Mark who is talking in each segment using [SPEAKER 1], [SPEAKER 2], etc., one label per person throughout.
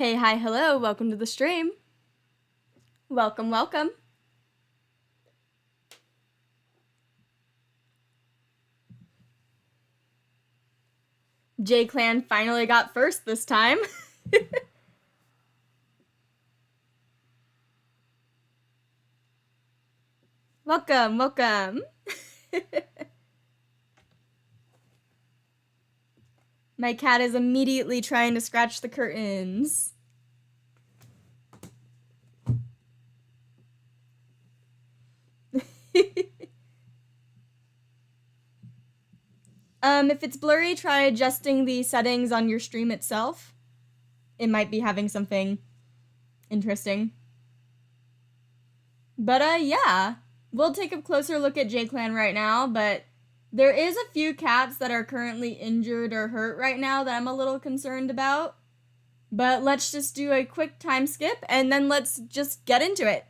[SPEAKER 1] Hey, hi, hello, welcome to the stream. Welcome, welcome. JayClan finally got first this time. Welcome, welcome. My cat is immediately trying to scratch the curtains. If it's blurry, try adjusting the settings on your stream itself. It might be having something interesting. But yeah, we'll take a closer look at JayClan right now, but there is a few cats that are currently injured or hurt right now that I'm a little concerned about. But let's just do a quick time skip and then let's just get into it.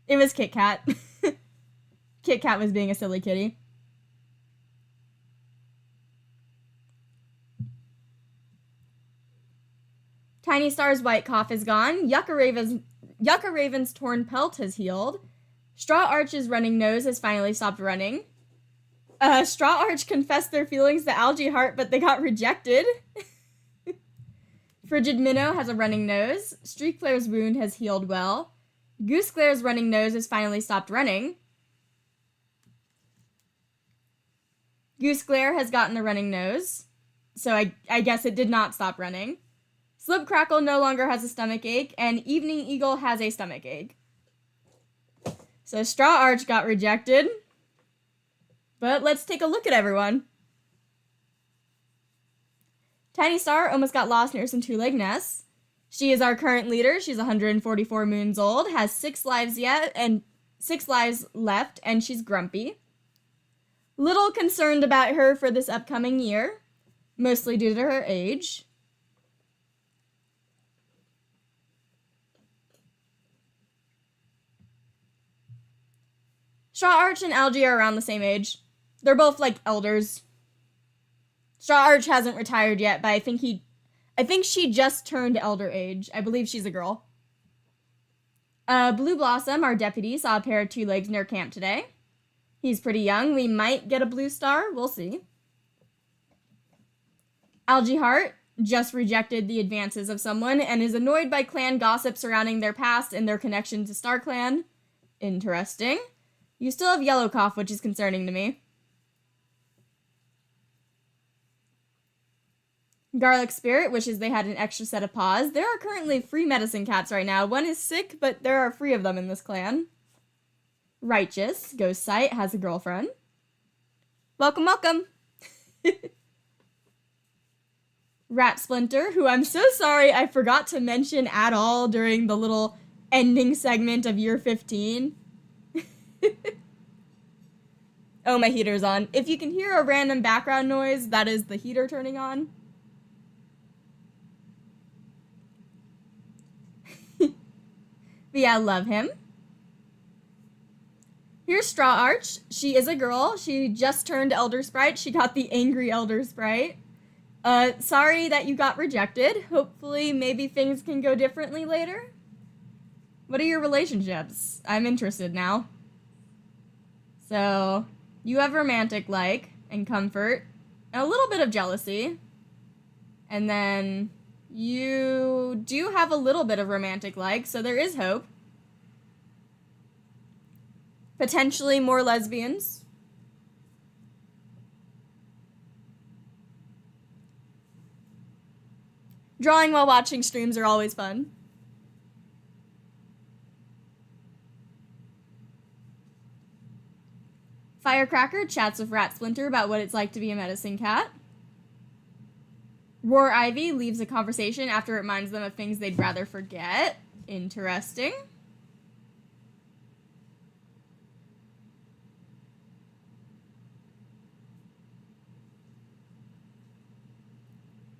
[SPEAKER 1] It was Kit Kat. Kit Kat was being a silly kitty. Tiny Star's white cough is gone. Yucca Raven's torn pelt has healed. Straw Arch's running nose has finally stopped running. Straw Arch confessed their feelings to Algae Heart, but they got rejected. Frigid Minnow has a running nose. Streak Flare's wound has healed well. Goose Glare's running nose has finally stopped running. Goose Glare has gotten a running nose, so I guess it did not stop running. Slip Crackle no longer has a stomach ache, and Evening Eagle has a stomach ache. So Straw Arch got rejected. But let's take a look at everyone. Tiny Star almost got lost near some two-leg nests. She is our current leader. She's 144 moons old, has 6 lives left, and she's grumpy. Little concerned about her for this upcoming year, mostly due to her age. Straw Arch and Algae are around the same age. They're both like elders. Straw Arch hasn't retired yet, but I think she just turned elder age. I believe she's a girl. Blue Blossom, our deputy, saw a pair of two legs near camp today. He's pretty young. We might get a blue star. We'll see. Algae Heart just rejected the advances of someone and is annoyed by clan gossip surrounding their past and their connection to Star Clan. Interesting. You still have Yellow Cough, which is concerning to me. Garlic Spirit wishes they had an extra set of paws. There are currently 3 medicine cats right now. One is sick, but there are 3 of them in this clan. Righteous, Ghost Sight, has a girlfriend. Welcome, welcome. Rat Splinter, who I'm so sorry I forgot to mention at all during the little ending segment of year 15. Oh, my heater's on. If you can hear a random background noise, that is the heater turning on. But yeah, love him. Here's Straw Arch. She is a girl. She just turned Elder Sprite. She got the angry Elder Sprite. Sorry that you got rejected. Hopefully, maybe things can go differently later. What are your relationships? I'm interested now. So, you have romantic like and comfort, and a little bit of jealousy. And then you do have a little bit of romantic like, so there is hope. Potentially more lesbians. Drawing while watching streams are always fun. Firecracker chats with Rat Splinter about what it's like to be a medicine cat. Roar Ivy leaves a conversation after it reminds them of things they'd rather forget. Interesting.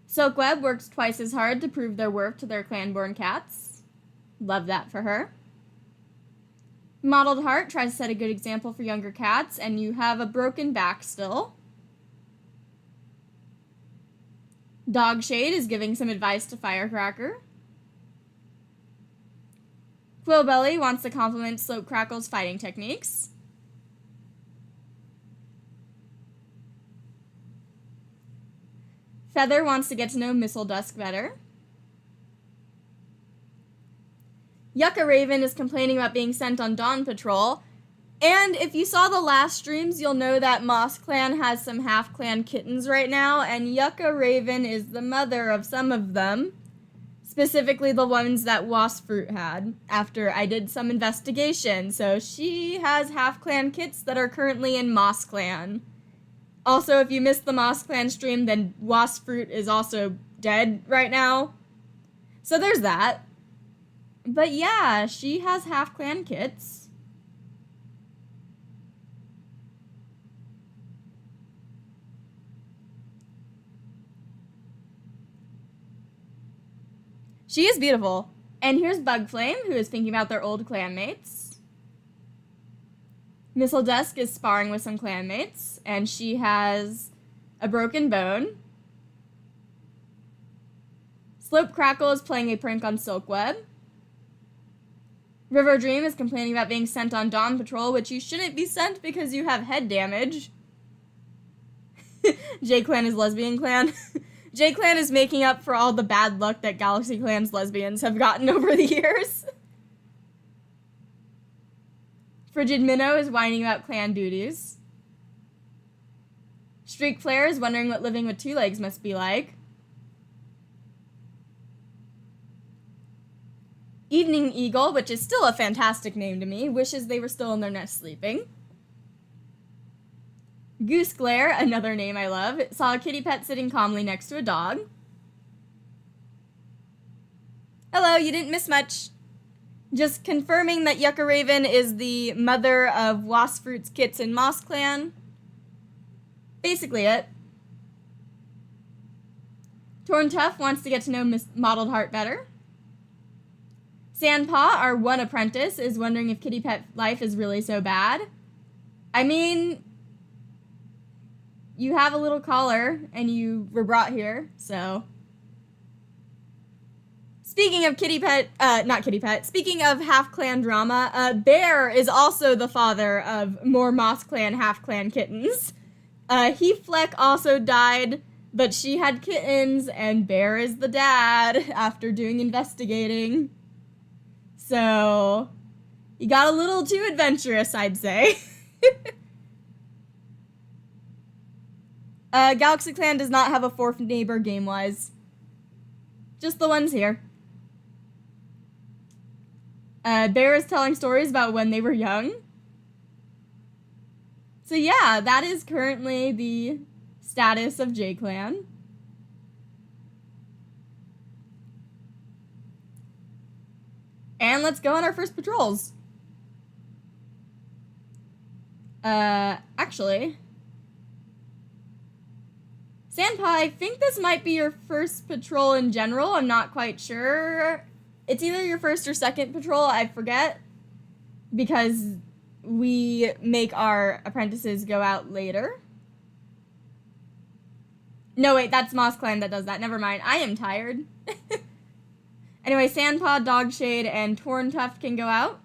[SPEAKER 1] Silkweb works twice as hard to prove their worth to their clan-born cats. Love that for her. Mottled Heart tries to set a good example for younger cats, and you have a broken back still. Dogshade is giving some advice to Firecracker. Quillbelly wants to compliment Slopecrackle's fighting techniques. Feather wants to get to know Missile Dusk better. Yucca Raven is complaining about being sent on Dawn Patrol. And if you saw the last streams, you'll know that Moss Clan has some half-clan kittens right now, and Yucca Raven is the mother of some of them. Specifically the ones that Wasp Fruit had, after I did some investigation. So she has half-clan kits that are currently in Moss Clan. Also, if you missed the Moss Clan stream, then Wasp Fruit is also dead right now. So there's that. But yeah, she has half-clan kits. She is beautiful. And here's Bugflame, who is thinking about their old clanmates. Missile Dusk is sparring with some clanmates, and she has a broken bone. Slope Crackle is playing a prank on Silkweb. River Dream is complaining about being sent on Dawn Patrol, which you shouldn't be sent because you have head damage. JayClan is lesbian clan. JayClan is making up for all the bad luck that Galaxy Clan's lesbians have gotten over the years. Frigid Minnow is whining about clan duties. Streak Flare is wondering what living with two legs must be like. Evening Eagle, which is still a fantastic name to me, wishes they were still in their nest sleeping. Goose Glare, another name I love, saw a kitty pet sitting calmly next to a dog. Hello, you didn't miss much. Just confirming that Yucca Raven is the mother of Wasp Fruit's kits in Moss Clan. Basically it. Torn Tough wants to get to know Mottled Heart better. Sandpaw, our one apprentice, is wondering if kitty pet life is really so bad. I mean, you have a little collar, and you were brought here, so. Speaking of speaking of half-clan drama, Bear is also the father of more Moss Clan half-clan kittens. Heathfleck also died, but she had kittens, and Bear is the dad after doing investigating. So, you got a little too adventurous, I'd say. Galaxy Clan does not have a fourth neighbor game-wise. Just the ones here. Bear is telling stories about when they were young. So yeah, that is currently the status of JayClan. And let's go on our first patrols. Actually, Sandpaw, I think this might be your first patrol in general. I'm not quite sure. It's either your first or second patrol, I forget, because we make our apprentices go out later. No, wait, that's Moss Clan that does that. Never mind. I am tired. Anyway, Sandpaw, Dogshade, and Torn Tuft can go out.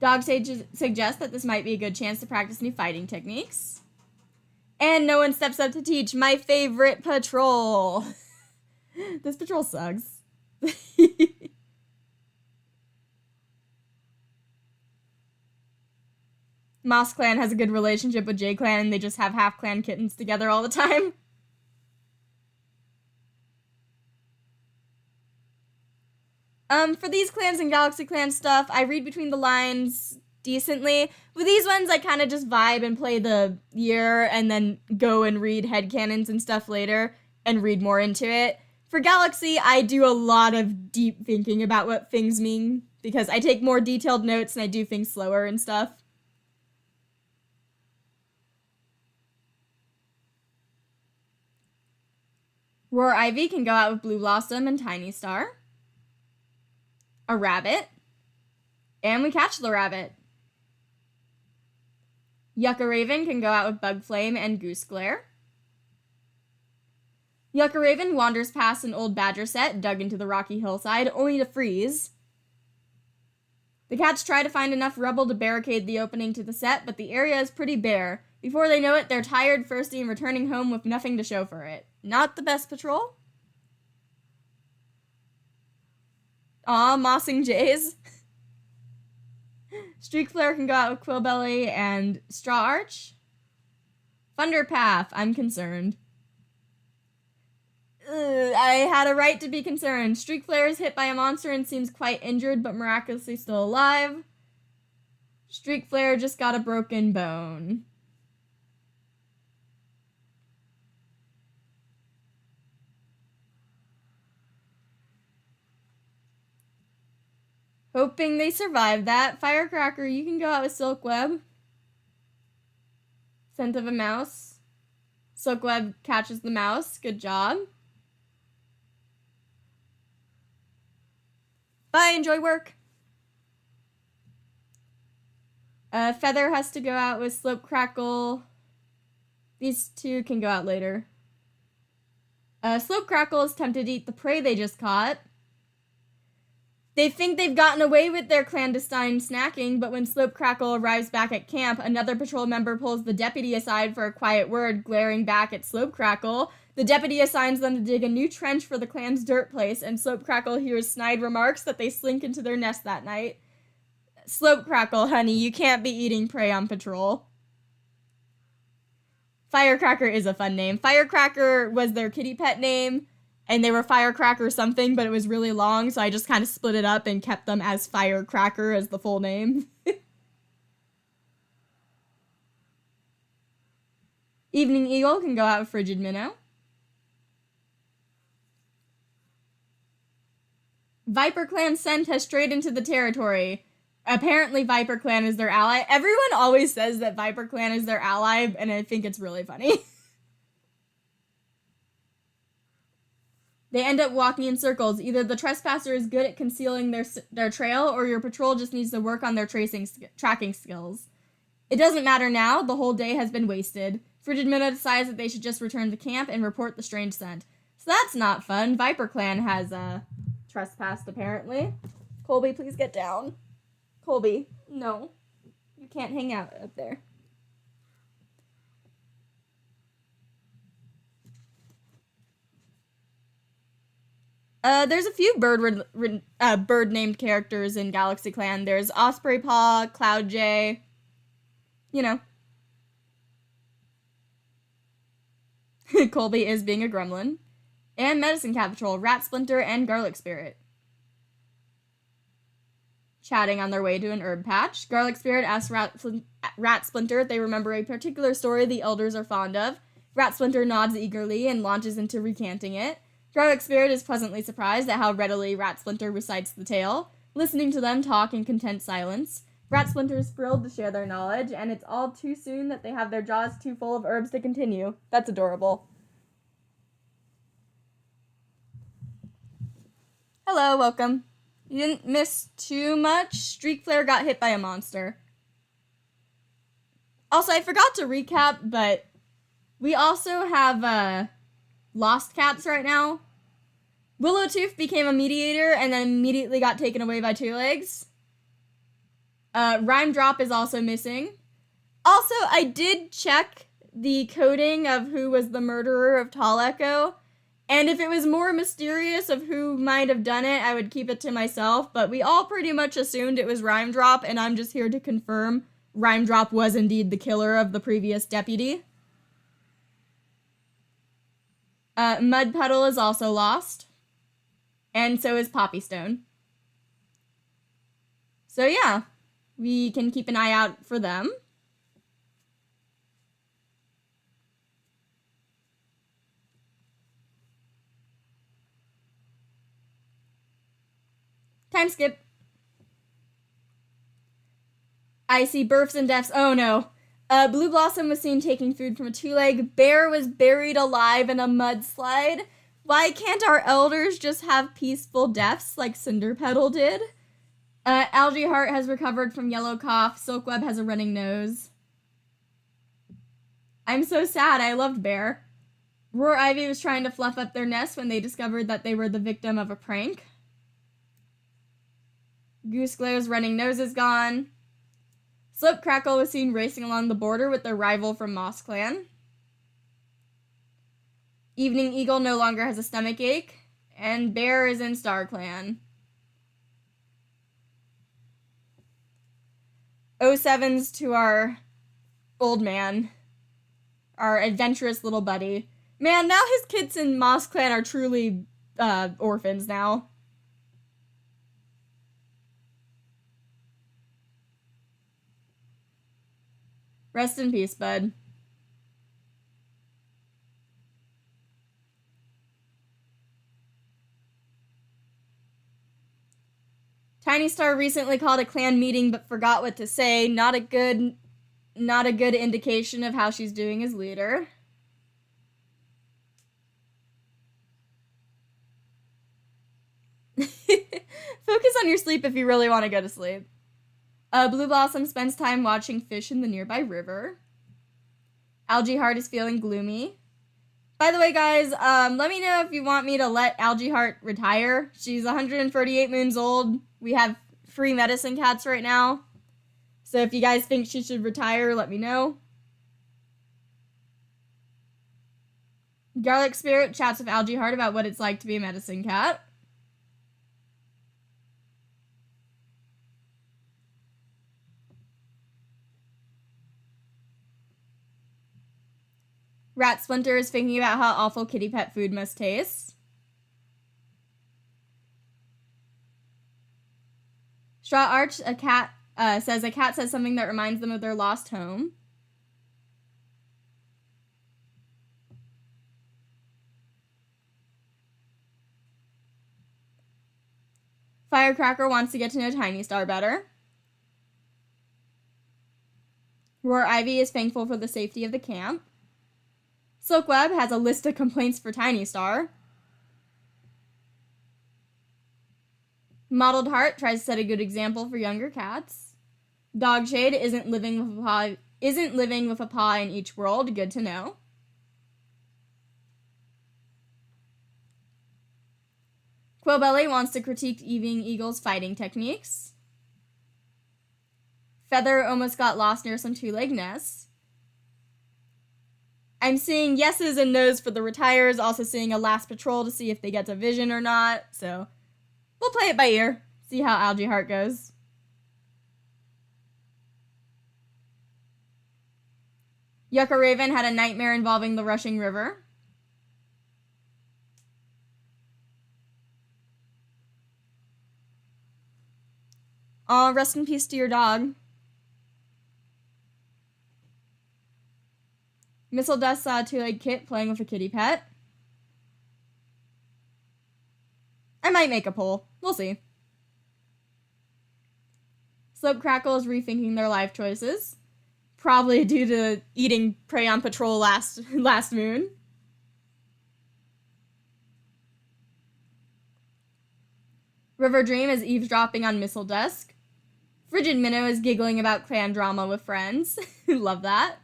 [SPEAKER 1] Dogshade suggests that this might be a good chance to practice new fighting techniques. And no one steps up to teach my favorite patrol. This patrol sucks. Moss Clan has a good relationship with JayClan, and they just have half-clan kittens together all the time. For these clans and Galaxy Clan stuff, I read between the lines decently. With these ones, I kind of just vibe and play the year and then go and read headcanons and stuff later and read more into it. For Galaxy, I do a lot of deep thinking about what things mean because I take more detailed notes and I do things slower and stuff. Roar Ivy can go out with Blue Blossom and Tiny Star. A rabbit. And we catch the rabbit. Yucca Raven can go out with Bug Flame and Goose Glare. Yucca Raven wanders past an old badger set dug into the rocky hillside, only to freeze. The cats try to find enough rubble to barricade the opening to the set, but the area is pretty bare. Before they know it, they're tired, thirsty, and returning home with nothing to show for it. Not the best patrol. Aw, mossing jays. Streak Flare can go out with Quillbelly and Straw Arch. Thunder Path, I'm concerned. I had a right to be concerned. Streak Flare is hit by a monster and seems quite injured, but miraculously still alive. Streak Flare just got a broken bone. Hoping they survive that. Firecracker, you can go out with Silk Web. Scent of a mouse. Silk Web catches the mouse. Good job. Bye, enjoy work. Feather has to go out with Slope Crackle. These two can go out later. Slope Crackle is tempted to eat the prey they just caught. They think they've gotten away with their clandestine snacking, but when Slope Crackle arrives back at camp, another patrol member pulls the deputy aside for a quiet word, glaring back at Slope Crackle. The deputy assigns them to dig a new trench for the clan's dirt place, and Slope Crackle hears snide remarks that they slink into their nest that night. Slope Crackle, honey, you can't be eating prey on patrol. Firecracker is a fun name. Firecracker was their kitty pet name, and they were Firecracker something, but it was really long, so I just kind of split it up and kept them as Firecracker as the full name. Evening Eagle can go out with Frigid Minnow. Viper Clan scent has strayed into the territory. Apparently Viper Clan is their ally. Everyone always says that Viper Clan is their ally, and I think it's really funny. They end up walking in circles. Either the trespasser is good at concealing their trail, or your patrol just needs to work on their tracking skills. It doesn't matter now. The whole day has been wasted. Frigid Minnow decides that they should just return to camp and report the strange scent. So that's not fun. Viper Clan has trespassed, apparently. Colby, please get down. Colby, no. You can't hang out up there. There's a few bird-named characters in Galaxy Clan. There's Osprey Paw, Cloud Jay, you know. Colby is being a gremlin. And Medicine Cat Patrol, Rat Splinter, and Garlic Spirit. Chatting on their way to an herb patch. Garlic Spirit asks Rat Splinter if they remember a particular story the elders are fond of. Rat Splinter nods eagerly and launches into recanting it. Garlic Spirit is pleasantly surprised at how readily Rat Splinter recites the tale, listening to them talk in content silence. Rat Splinter is thrilled to share their knowledge, and it's all too soon that they have their jaws too full of herbs to continue. That's adorable. Hello, welcome. You didn't miss too much. Streak Flare got hit by a monster. Also, I forgot to recap, but we also have lost cats right now. Willowtooth became a mediator and then immediately got taken away by Two Legs. Rhyme Drop is also missing. Also, I did check the coding of who was the murderer of Tall Echo, and if it was more mysterious of who might have done it, I would keep it to myself, but we all pretty much assumed it was Rhyme Drop, and I'm just here to confirm Rhyme Drop was indeed the killer of the previous deputy. Mud Puddle is also lost, and so is Poppy Stone. So yeah, we can keep an eye out for them. Time skip. I see births and deaths. Oh no. Blue Blossom was seen taking food from a two-leg. Bear was buried alive in a mudslide. Why can't our elders just have peaceful deaths like Cinder Petal did? Algae Heart has recovered from yellow cough. Silkweb has a running nose. I'm so sad. I loved Bear. Roar Ivy was trying to fluff up their nest when they discovered that they were the victim of a prank. Goose Glare's running nose is gone. Slope Crackle was seen racing along the border with their rival from Moss Clan. Evening Eagle no longer has a stomach ache. And Bear is in Star Clan. 07s to our old man. Our adventurous little buddy. Man, now his kids in Moss Clan are truly orphans now. Rest in peace, bud. Tiny Star recently called a clan meeting but forgot what to say. Not a good indication of how she's doing as leader. Focus on your sleep if you really want to go to sleep. Blue Blossom spends time watching fish in the nearby river. Algae Heart is feeling gloomy. By the way, guys, let me know if you want me to let Algae Heart retire. She's 138 moons old. We have free medicine cats right now. So if you guys think she should retire, let me know. Garlic Spirit chats with Algae Heart about what it's like to be a medicine cat. Rat Splinter is thinking about how awful kitty pet food must taste. Straw Arch, says a cat says something that reminds them of their lost home. Firecracker wants to get to know Tiny Star better. Roar Ivy is thankful for the safety of the camp. Silkweb has a list of complaints for Tiny Star. Mottled Heart tries to set a good example for younger cats. Dogshade isn't living with a paw in each world. Good to know. Quillbelly wants to critique Evening Eagle's fighting techniques. Feather almost got lost near some two-leg nests. I'm seeing yeses and nos for the retires, also seeing a last patrol to see if they get to vision or not, so we'll play it by ear, see how Algae Heart goes. Yucca Raven had a nightmare involving the rushing river. Aw, rest in peace to your dog. Missile Dust saw a two-legged kit playing with a kitty pet. I might make a poll. We'll see. Slope Crackle is rethinking their life choices. Probably due to eating prey on patrol last moon. River Dream is eavesdropping on Missile Dusk. Frigid Minnow is giggling about clan drama with friends. Love that.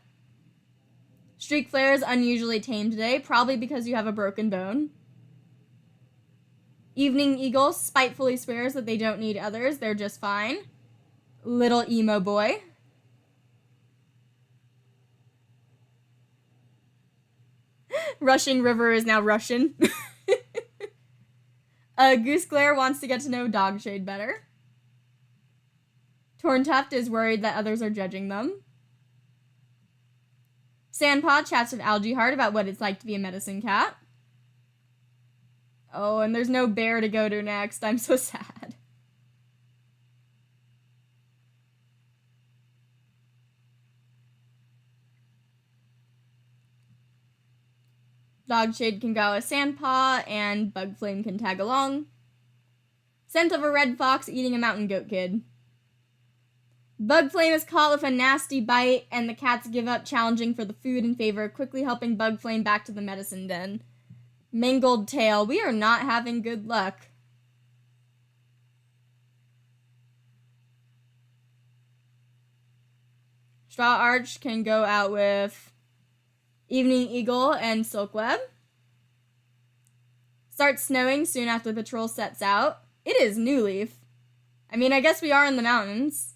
[SPEAKER 1] Streak Flare is unusually tame today, probably because you have a broken bone. Evening Eagle spitefully swears that they don't need others, they're just fine. Little emo boy. Rushing River is now Russian. Goose Glare wants to get to know Dogshade better. Torn Tuft is worried that others are judging them. Sandpaw chats with Algae Heart about what it's like to be a medicine cat. Oh, and there's no bear to go to next. I'm so sad. Dogshade can go with Sandpaw, and Bugflame can tag along. Scent of a red fox eating a mountain goat kid. Bugflame is caught with a nasty bite, and the cats give up challenging for the food in favor, quickly helping Bugflame back to the medicine den. Mangled Tail, we are not having good luck. Straw Arch can go out with Evening Eagle and Silkweb. Starts snowing soon after the patrol sets out. It is New Leaf. I mean, I guess we are in the mountains.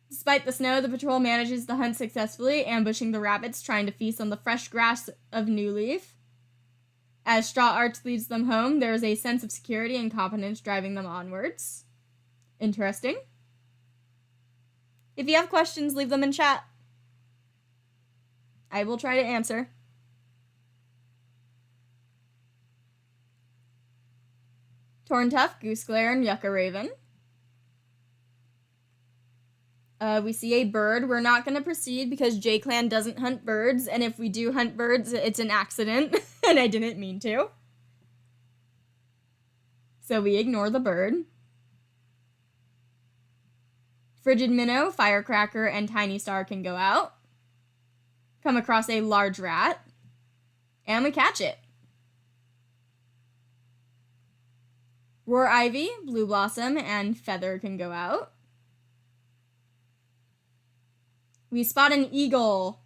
[SPEAKER 1] Despite the snow, the patrol manages to hunt successfully, ambushing the rabbits trying to feast on the fresh grass of New Leaf. As Straw Arch leads them home, there is a sense of security and confidence driving them onwards. Interesting. If you have questions, leave them in chat. I will try to answer. Torntuff, Gooseglare, and Yucca Raven. We see a bird. We're not going to proceed because JayClan doesn't hunt birds, and if we do hunt birds, it's an accident, and I didn't mean to. So we ignore the bird. Frigid Minnow, Firecracker, and Tiny Star can go out. Come across a large rat, and we catch it. Roar Ivy, Blue Blossom, and Feather can go out. We spot an eagle.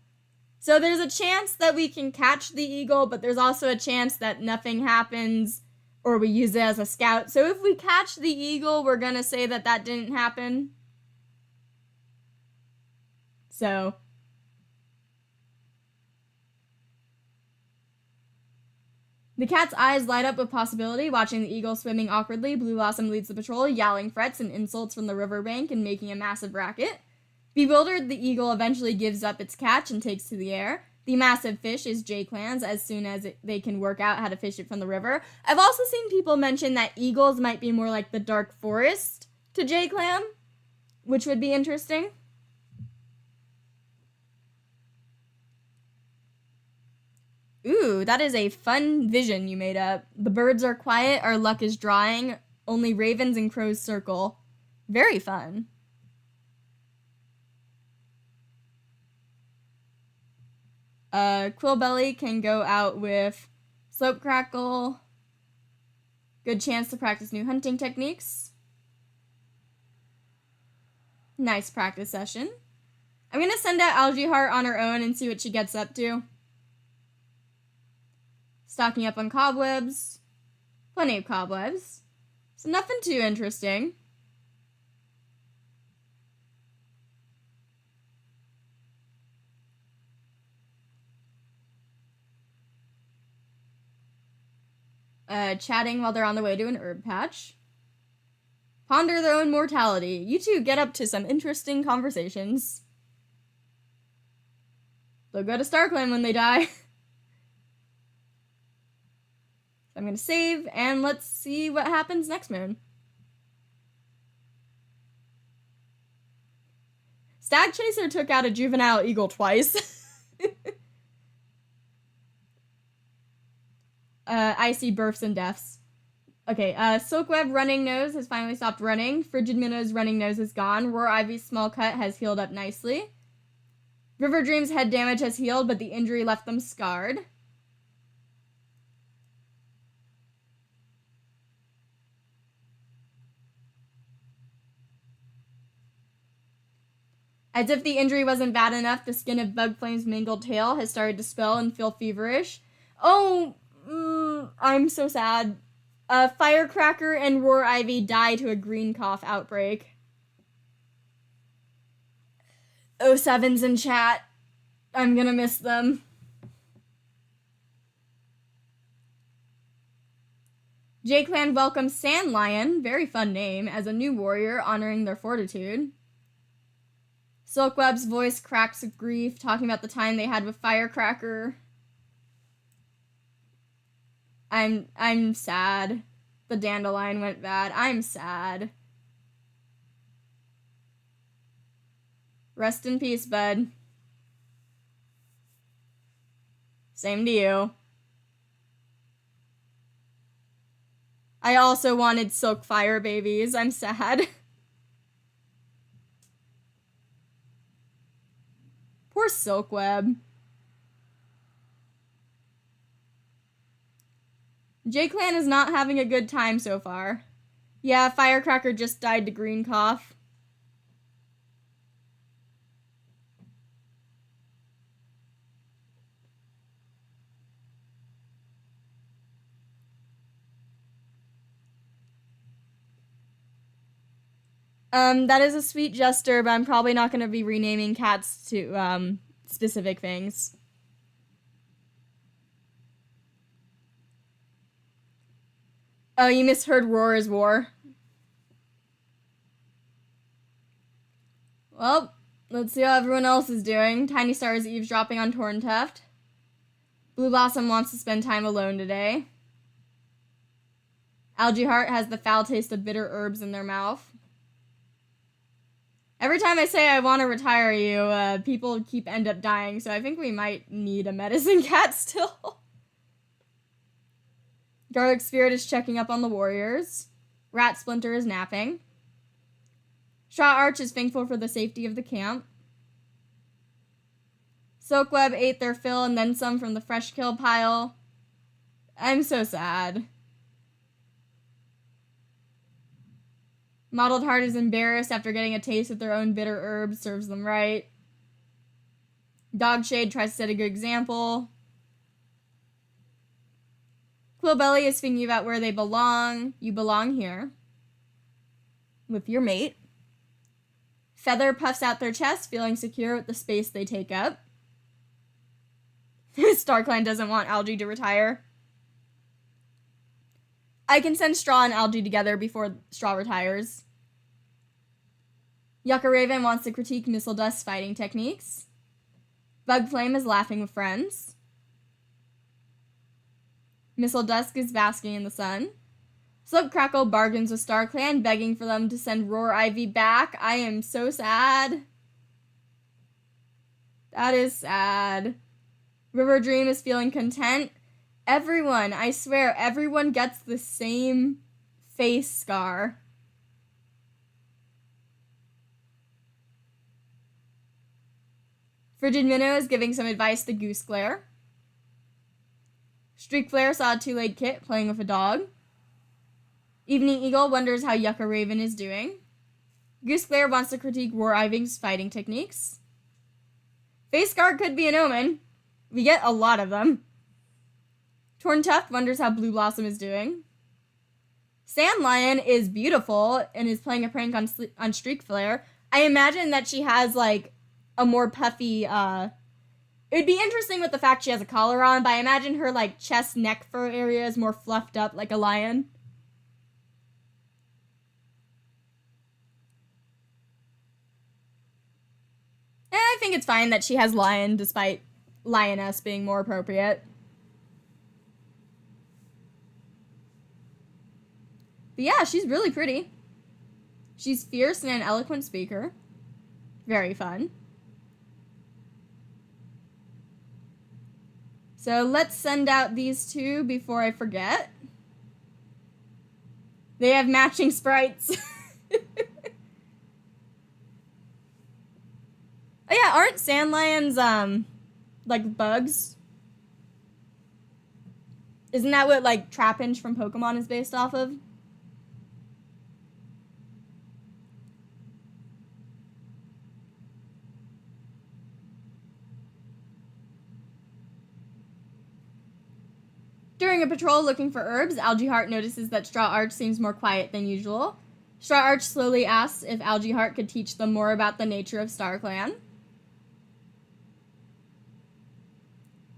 [SPEAKER 1] So there's a chance that we can catch the eagle, but there's also a chance that nothing happens or we use it as a scout. So if we catch the eagle, we're going to say that that didn't happen. So the cat's eyes light up with possibility, watching the eagle swimming awkwardly. Blue Blossom leads the patrol, yowling threats and insults from the riverbank and making a massive racket. Bewildered, the eagle eventually gives up its catch and takes to the air. The massive fish is JayClan's as soon as they can work out how to fish it from the river. I've also seen people mention that eagles might be more like the dark forest to JayClan, which would be interesting. Ooh, that is a fun vision you made up. The birds are quiet, our luck is drawing, only ravens and crows circle. Very fun. Quillbelly can go out with Slope Crackle. Good chance to practice new hunting techniques. Nice practice session. I'm gonna send out Algae Heart on her own and see what she gets up to. Stocking up on cobwebs. Plenty of cobwebs. So nothing too interesting. Chatting while they're on the way to an herb patch. Ponder their own mortality. You two get up to some interesting conversations. They'll go to StarClan when they die. I'm gonna save, and let's see what happens next moon. Stag Chaser took out a juvenile eagle twice. I see births and deaths. Okay, Silkweb Running Nose has finally stopped running. Frigid Minnow's running nose is gone. Roar Ivy's small cut has healed up nicely. River Dream's head damage has healed, but the injury left them scarred. As if the injury wasn't bad enough, the skin of Bug Flame's mangled tail has started to swell and feel feverish. Oh, I'm so sad. Firecracker and Roar Ivy die to a green cough outbreak. 07's in chat. I'm gonna miss them. JayClan welcomes Sand Lion, very fun name, as a new warrior, honoring their fortitude. Silkweb's voice cracks with grief, talking about the time they had with Firecracker. I'm sad. The dandelion went bad. I'm sad. Rest in peace, bud. Same to you. I also wanted Silk Fire babies. I'm sad. Poor Silkweb. JayClan is not having a good time so far. Yeah, Firecracker just died to green cough. That is a sweet gesture, but I'm probably not going to be renaming cats to, specific things. Oh, you misheard Roar is War. Well, let's see how everyone else is doing. Tiny Star is eavesdropping on Torn Tuft. Blue Blossom wants to spend time alone today. Algae Heart has the foul taste of bitter herbs in their mouth. Every time I say I want to retire you, people end up dying, so I think we might need a medicine cat still. Garlic Spirit is checking up on the warriors. Rat Splinter is napping. Straw Arch is thankful for the safety of the camp. Silkweb ate their fill and then some from the fresh kill pile. I'm so sad. Mottled Heart is embarrassed after getting a taste of their own bitter herbs serves them right. Dogshade tries to set a good example. Quillbelly is thinking about where they belong. You belong here. With your mate. Feather puffs out their chest, feeling secure with the space they take up. StarClan doesn't want Algae to retire. I can send Straw and Algae together before Straw retires. Yucca Raven wants to critique Missile Dust's fighting techniques. Bug Flame is laughing with friends. Missile Dusk is basking in the sun. Slug Crackle bargains with StarClan, begging for them to send Roar Ivy back. I am so sad. That is sad. River Dream is feeling content. Everyone, I swear, everyone gets the same face scar. Frigid Minnow is giving some advice to Goose Glare. Streak Flare saw a two-legged kit playing with a dog. Evening Eagle wonders how Yucca Raven is doing. Goose Glare wants to critique Roar Ivy's fighting techniques. Face scar could be an omen. We get a lot of them. Torn Tuft wonders how Blue Blossom is doing. Sand Lion is beautiful and is playing a prank on Streak Flare. I imagine that she has, like, a more puffy, It'd be interesting with the fact she has a collar on, but I imagine her, like, chest, neck fur area is more fluffed up like a lion. And I think it's fine that she has lion, despite lioness being more appropriate. But yeah, she's really pretty. She's fierce and an eloquent speaker. Very fun. So let's send out these two before I forget. They have matching sprites. Oh yeah, aren't sand lions, like bugs? Isn't that what, like, Trapinch from Pokemon is based off of? During a patrol looking for herbs, Algae Heart notices that Straw Arch seems more quiet than usual. Straw Arch slowly asks if Algae Heart could teach them more about the nature of StarClan.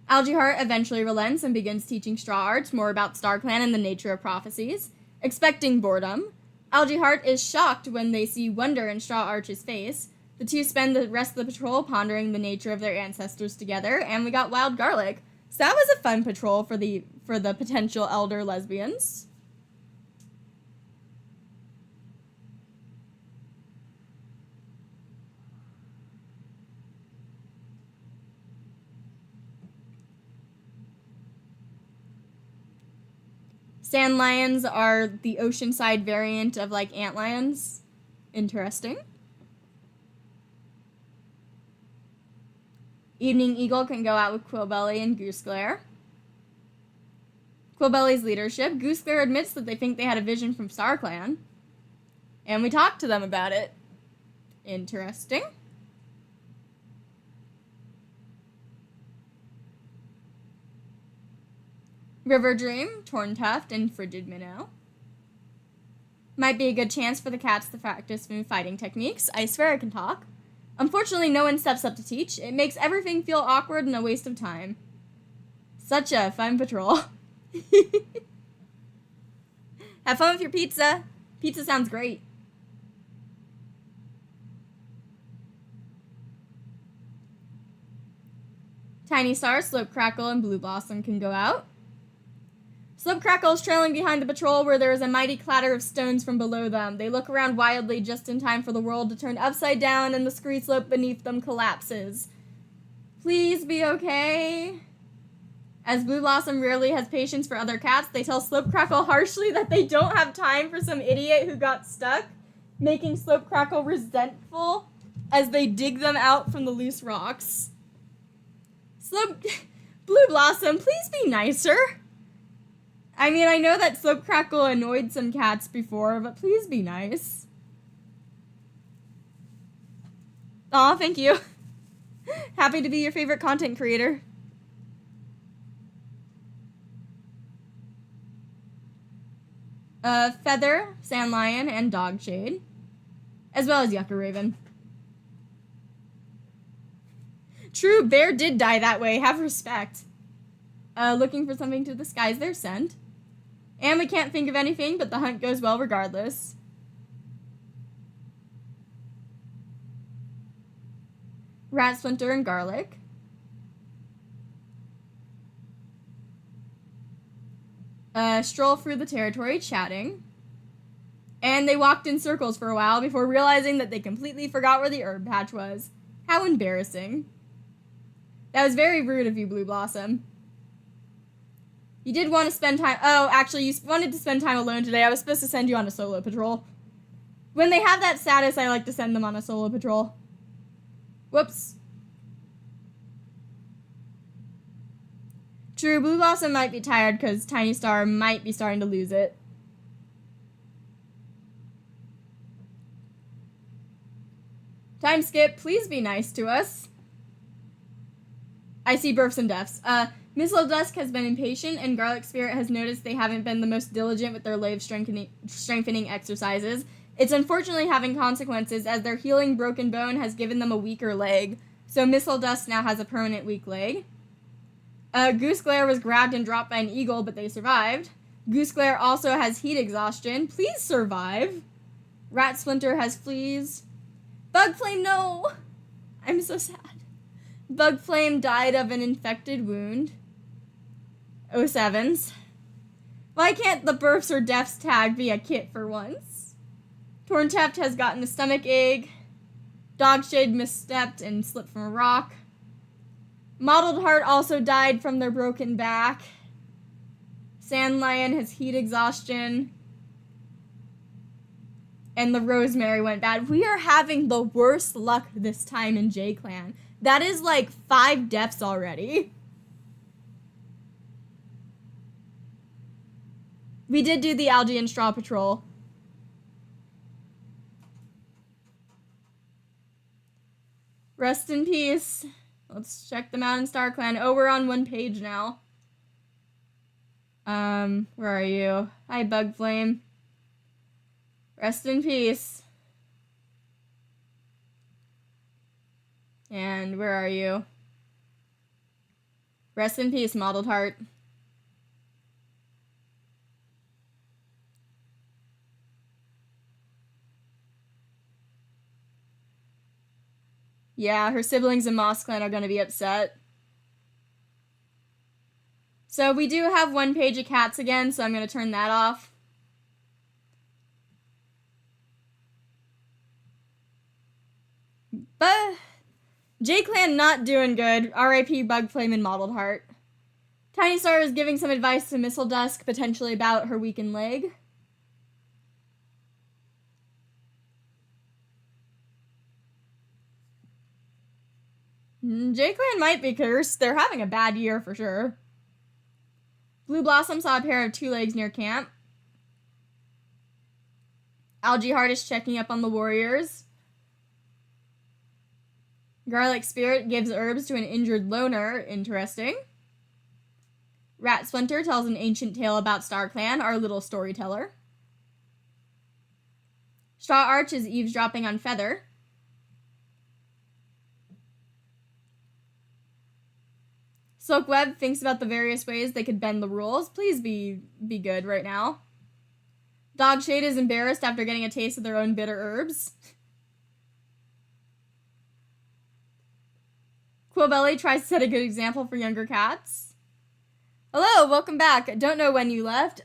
[SPEAKER 1] Algae Heart eventually relents and begins teaching Straw Arch more about StarClan and the nature of prophecies. Expecting boredom, Algae Heart is shocked when they see wonder in Straw Arch's face. The two spend the rest of the patrol pondering the nature of their ancestors together, and we got Wild Garlic. So that was a fun patrol for the potential elder lesbians. Sand lions are the oceanside variant of, like, antlions. Interesting. Evening Eagle can go out with Quillbelly and Goose Glare. Quillbelly's leadership. Goose Glare admits that they think they had a vision from StarClan. And we talked to them about it. Interesting. River Dream, Torn Tuft, and Frigid Minnow. Might be a good chance for the cats to practice new fighting techniques. I swear I can talk. Unfortunately, no one steps up to teach. It makes everything feel awkward and a waste of time. Such a fun patrol. Have fun with your pizza. Pizza sounds great. Tiny Star, Slope Crackle, and Blue Blossom can go out. Slope Crackle is trailing behind the patrol where there is a mighty clatter of stones from below them. They look around wildly just in time for the world to turn upside down and the scree slope beneath them collapses. Please be okay. As Blue Blossom rarely has patience for other cats, they tell Slope Crackle harshly that they don't have time for some idiot who got stuck, making Slope Crackle resentful as they dig them out from the loose rocks. Blue Blossom, please be nicer. I mean, I know that Slope Crackle annoyed some cats before, but please be nice. Aw, thank you. Happy to be your favorite content creator. Feather, Sandlion, and Dogshade, as well as Yucca Raven. True, Bear did die that way. Have respect. Looking for something to disguise their scent. And we can't think of anything, but the hunt goes well regardless. Rat Splinter and Garlic. Stroll through the territory, chatting. And they walked in circles for a while before realizing that they completely forgot where the herb patch was. How embarrassing. That was very rude of you, Blue Blossom. You did want to spend time... Oh, actually, you wanted to spend time alone today. I was supposed to send you on a solo patrol. When they have that status, I like to send them on a solo patrol. Whoops. True, Blue Blossom might be tired because Tiny Star might be starting to lose it. Time skip, please be nice to us. I see births and deaths. Miss Little Dusk has been impatient, and Garlic Spirit has noticed they haven't been the most diligent with their leg strengthening exercises. It's unfortunately having consequences, as their healing broken bone has given them a weaker leg. So Miss Little Dusk now has a permanent weak leg. Goose Glare was grabbed and dropped by an eagle, but they survived. Goose Glare also has heat exhaustion. Please survive. Rat Splinter has fleas. Bug Flame, no! I'm so sad. Bug Flame died of an infected wound. 07s. Why can't the births or deaths tag be a kit for once? Tornteft has gotten a stomach ache. Dogshade misstepped and slipped from a rock. Mottled Heart also died from their broken back. Sandlion has heat exhaustion. And the Rosemary went bad. We are having the worst luck this time in JayClan. That is like 5 deaths already. We did do the Algae and Straw Patrol. Rest in peace. Let's check them out in StarClan. Oh, we're on 1 page now. Where are you? Hi, Bug Flame. Rest in peace. And where are you? Rest in peace, Mottled Heart. Yeah, her siblings in Moss Clan are going to be upset. So we do have 1 page of cats again, so I'm going to turn that off. But JayClan not doing good. R.I.P. Bug Flame and Mottled Heart. Tiny Star is giving some advice to Missile Dusk, potentially about her weakened leg. JayClan might be cursed. They're having a bad year for sure. Blue Blossom saw a pair of 2 legs near camp. Algae Heart is checking up on the warriors. Garlic Spirit gives herbs to an injured loner. Interesting. Rat Splinter tells an ancient tale about StarClan, our little storyteller. Straw Arch is eavesdropping on Feather. Silkweb thinks about the various ways they could bend the rules. Please be good right now. Dogshade is embarrassed after getting a taste of their own bitter herbs. Quillbelly tries to set a good example for younger cats. Hello, welcome back. I don't know when you left.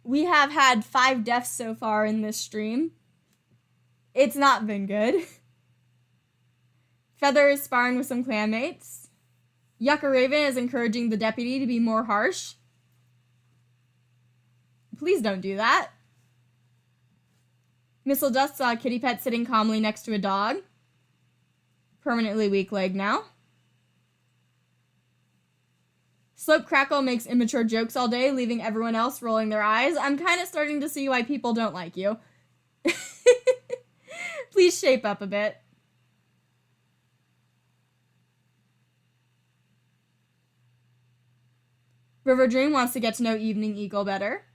[SPEAKER 1] We have had 5 deaths so far in this stream. It's not been good. Feather is sparring with some clanmates. Yucca Raven is encouraging the deputy to be more harsh. Please don't do that. Missile Dust saw a kitty pet sitting calmly next to a dog. Permanently weak leg now. Slope Crackle makes immature jokes all day, leaving everyone else rolling their eyes. I'm kind of starting to see why people don't like you. Please shape up a bit. River Dream wants to get to know Evening Eagle better.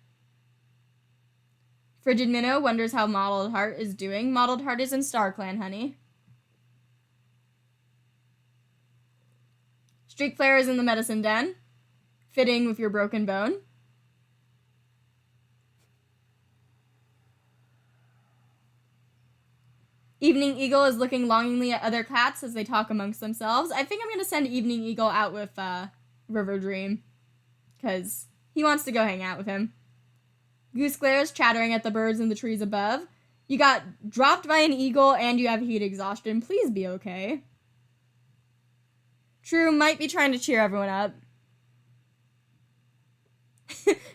[SPEAKER 1] Frigid Minnow wonders how Mottled Heart is doing. Mottled Heart is in StarClan, honey. Streak Flare is in the medicine den, fitting with your broken bone. Evening Eagle is looking longingly at other cats as they talk amongst themselves. I think I'm going to send Evening Eagle out with River Dream, because he wants to go hang out with him. Goose Glare is chattering at the birds in the trees above. You got dropped by an eagle and you have heat exhaustion. Please be okay. True might be trying to cheer everyone up.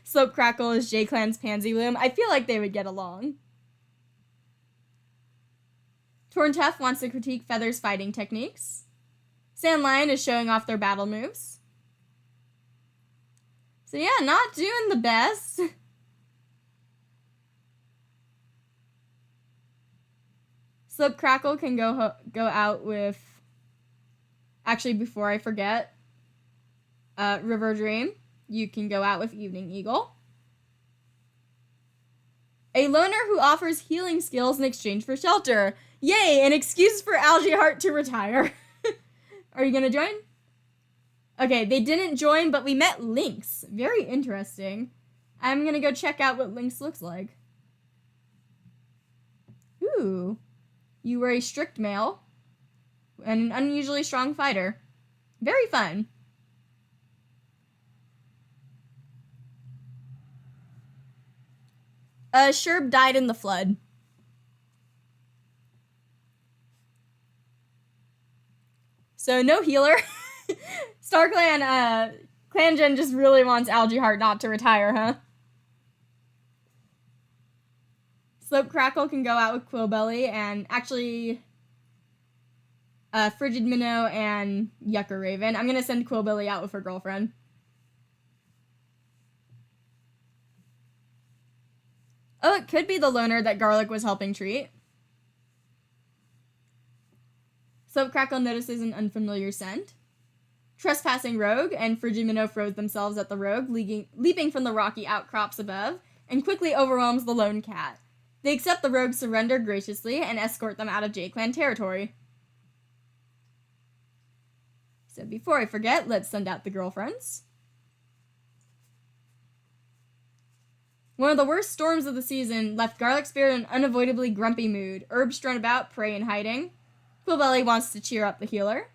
[SPEAKER 1] Slope Crackle is JayClan's Pansy Bloom. I feel like they would get along. Torntuff wants to critique Feather's fighting techniques. Sand Lion is showing off their battle moves. So yeah, not doing the best. Slip Crackle can go out with... Actually, before I forget, River Dream, you can go out with Evening Eagle. A loner who offers healing skills in exchange for shelter. Yay, an excuse for Algae Heart to retire. Are you gonna join? Okay, they didn't join, but we met Lynx. Very interesting. I'm gonna go check out what Lynx looks like. Ooh. You were a strict male and an unusually strong fighter. Very fun. Sherb died in the flood. So no healer. StarClan, ClanGen just really wants Algae Heart not to retire, huh? Slope Crackle can go out with Quillbelly, and actually, Frigid Minnow and Yucca Raven. I'm gonna send Quillbelly out with her girlfriend. Oh, it could be the loner that Garlic was helping treat. Slope Crackle notices an unfamiliar scent. Trespassing Rogue and Frigid Minnow throws themselves at the Rogue, leaping from the rocky outcrops above, and quickly overwhelms the lone cat. They accept the Rogue's surrender graciously and escort them out of JayClan territory. So before I forget, let's send out the girlfriends. One of the worst storms of the season left Garlic Spirit in an unavoidably grumpy mood. Herb strewn about, prey in hiding. Quillbelly wants to cheer up the healer.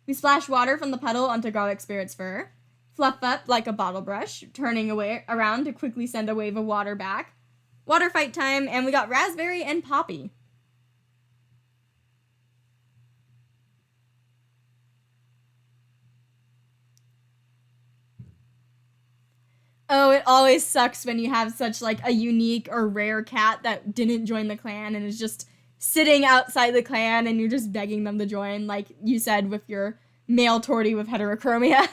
[SPEAKER 1] We splash water from the puddle onto Garlic Spirit's fur. Fluff up like a bottle brush, turning around to quickly send a wave of water back. Water fight time, and we got Raspberry and Poppy. Oh, it always sucks when you have such, like, a unique or rare cat that didn't join the clan and is just sitting outside the clan and you're just begging them to join, like you said with your male tortie with heterochromia.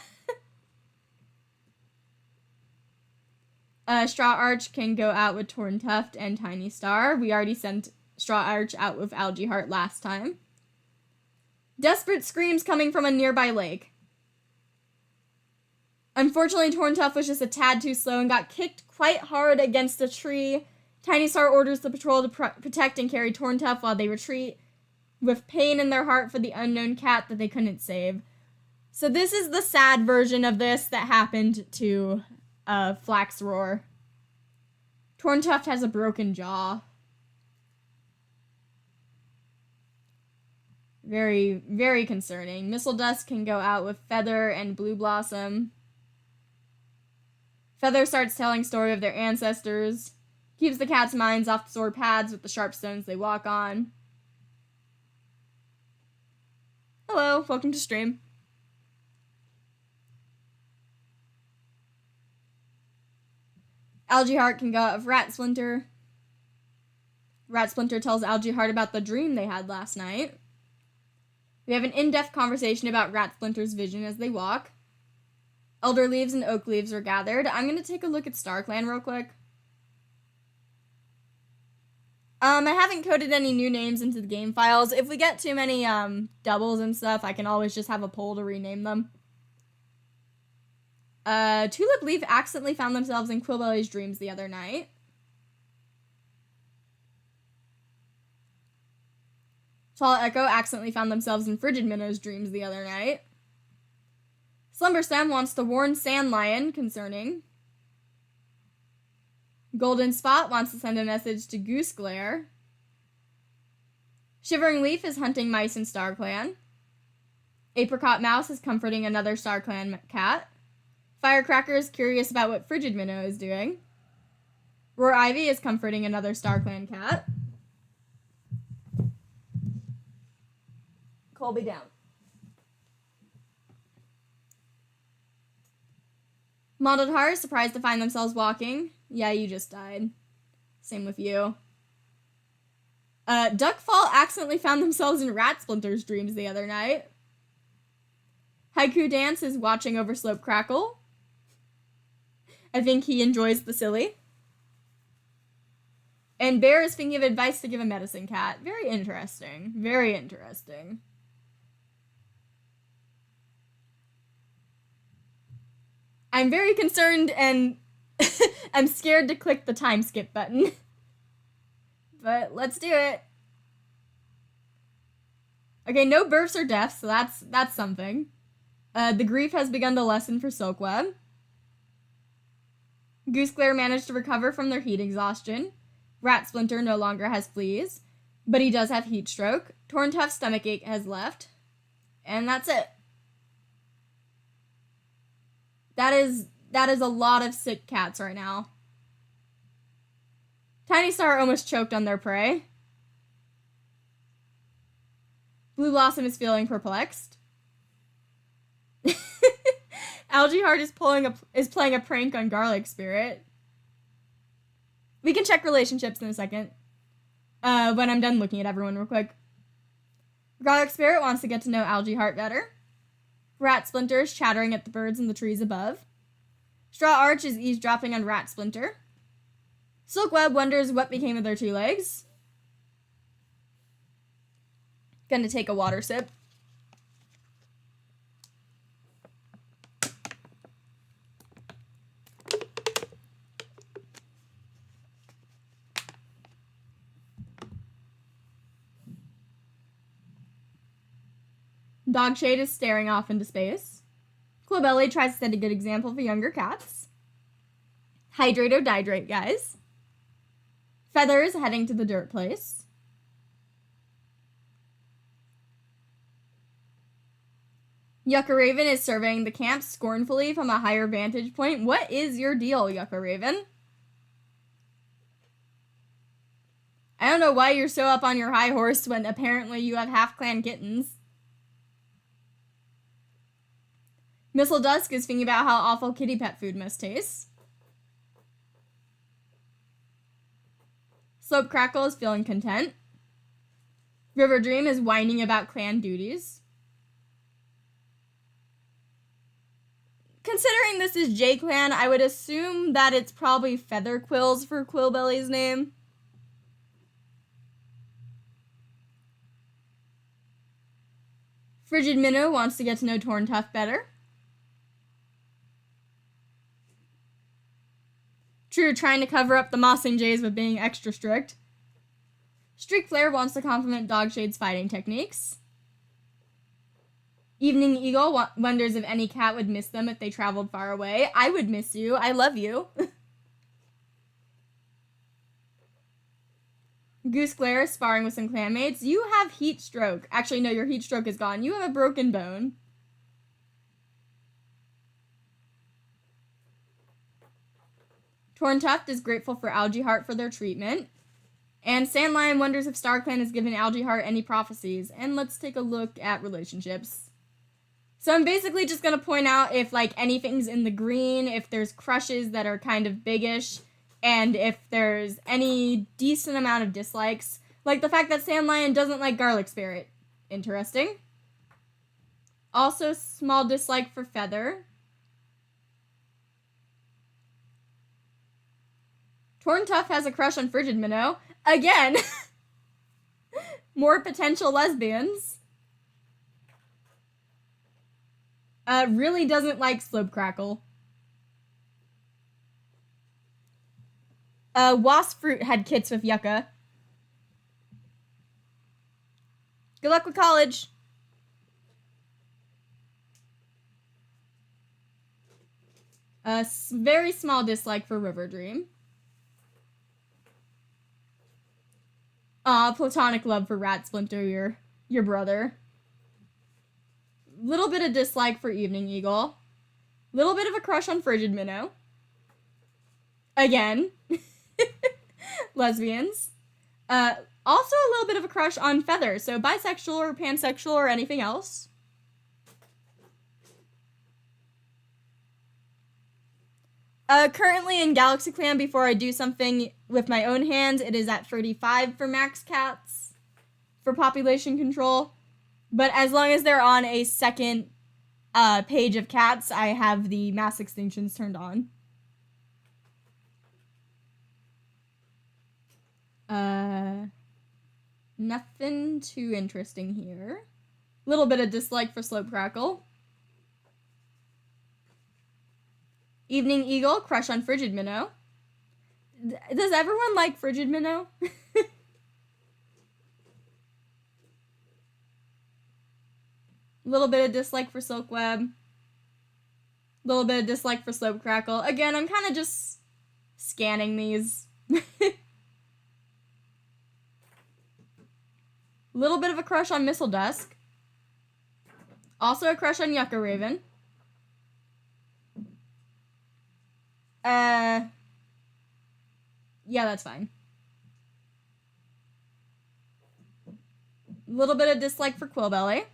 [SPEAKER 1] Straw Arch can go out with Torn Tuft and Tiny Star. We already sent Straw Arch out with Algae Heart last time. Desperate screams coming from a nearby lake. Unfortunately, Torn Tuft was just a tad too slow and got kicked quite hard against a tree Tiny Star orders the patrol to protect and carry Torntuff while they retreat, with pain in their heart for the unknown cat that they couldn't save. So this is the sad version of this that happened to Flax Roar. Torntuff has a broken jaw. Very, very concerning. Missile Dust can go out with Feather and Blue Blossom. Feather starts telling story of their ancestors. Keeps the cat's minds off the sword paths with the sharp stones they walk on. Hello, welcome to stream. Algae Heart can go out of Rat Splinter. Rat Splinter tells Algae Heart about the dream they had last night. We have an in-depth conversation about Rat Splinter's vision as they walk. Elder Leaves and Oak Leaves are gathered. I'm going to take a look at StarClan real quick. I haven't coded any new names into the game files. If we get too many doubles and stuff, I can always just have a poll to rename them. Tulip Leaf accidentally found themselves in Quillbelly's dreams the other night. Tall Echo accidentally found themselves in Frigid Minnow's dreams the other night. Slumberstem wants to warn Sand Lion concerning. Golden Spot wants to send a message to Goose Glare. Shivering Leaf is hunting mice in StarClan. Apricot Mouse is comforting another StarClan cat. Firecracker is curious about what Frigid Minnow is doing. Roar Ivy is comforting another StarClan cat. Colby down. Mottled Heart is surprised to find themselves walking. Yeah, you just died. Same with you. Duckfall accidentally found themselves in Rat Splinter's dreams the other night. Haiku Dance is watching over Slope Crackle. I think he enjoys the silly. And Bear is thinking of advice to give a medicine cat. Very interesting. Very interesting. I'm very concerned and I'm scared to click the time skip button. But let's do it. Okay, no births or deaths, so that's something. The grief has begun to lessen for Silkweb. Goose Glare managed to recover from their heat exhaustion. Rat Splinter no longer has fleas, but he does have heat stroke. Torntuff's stomachache has left. And that's it. That is a lot of sick cats right now. Tiny Star almost choked on their prey. Blue Blossom is feeling perplexed. Algae Heart is playing a prank on Garlic Spirit. We can check relationships in a second. When I'm done looking at everyone real quick. Garlic Spirit wants to get to know Algae Heart better. Rat Splinter is chattering at the birds in the trees above. Straw Arch is eavesdropping on Rat Splinter. Silkweb wonders what became of their two legs. Gonna take a water sip. Dogshade is staring off into space. Quillbelly tries to set a good example for younger cats. Hydrate or dihydrate, guys. Feather is heading to the dirt place. Yucca Raven is surveying the camp scornfully from a higher vantage point. What is your deal, Yucca Raven? I don't know why you're so up on your high horse when apparently you have half-clan kittens. Missile Dusk is thinking about how awful kitty pet food must taste. Slope Crackle is feeling content. River Dream is whining about clan duties. Considering this is JayClan, I would assume that it's probably Feather Quills for Quillbelly's name. Frigid Minnow wants to get to know Torntuff better. True, trying to cover up the mossing jays with being extra strict. Streak Flare wants to compliment Dogshade's fighting techniques. Evening Eagle wonders if any cat would miss them if they traveled far away. I would miss you. I love you. Goose Glare is sparring with some clanmates. You have heat stroke. Actually, no, your heat stroke is gone. You have a broken bone. Torn Tuft is grateful for Algae Heart for their treatment. And Sand Lion wonders if StarClan has given Algae Heart any prophecies. And let's take a look at relationships. So I'm basically just going to point out if, like, anything's in the green, if there's crushes that are kind of biggish, and if there's any decent amount of dislikes. Like the fact that Sand Lion doesn't like Garlic Spirit. Interesting. Also, small dislike for Feather. Torn Tuff has a crush on Frigid Minnow. Again! More potential lesbians. Really doesn't like Slope Crackle. Wasp Fruit had kits with Yucca. Good luck with college. Very small dislike for River Dream. Platonic love for Rat Splinter, your brother. Little bit of dislike for Evening Eagle. Little bit of a crush on Frigid Minnow. Again. Lesbians. Also a little bit of a crush on Feather, so bisexual or pansexual or anything else. Currently in Galaxy Clan, before I do something with my own hands, it is at 35 for max cats for population control. But as long as they're on a second page of cats, I have the mass extinctions turned on. Nothing too interesting here. Little bit of dislike for Slope Crackle. Evening Eagle, crush on Frigid Minnow. Does everyone like Frigid Minnow? Little bit of dislike for Silkweb. Little bit of dislike for Slope Crackle. Again, I'm kind of just scanning these. Little bit of a crush on Missile Dusk. Also a crush on Yucca Raven. Yeah, that's fine. Little bit of dislike for Quillbelly.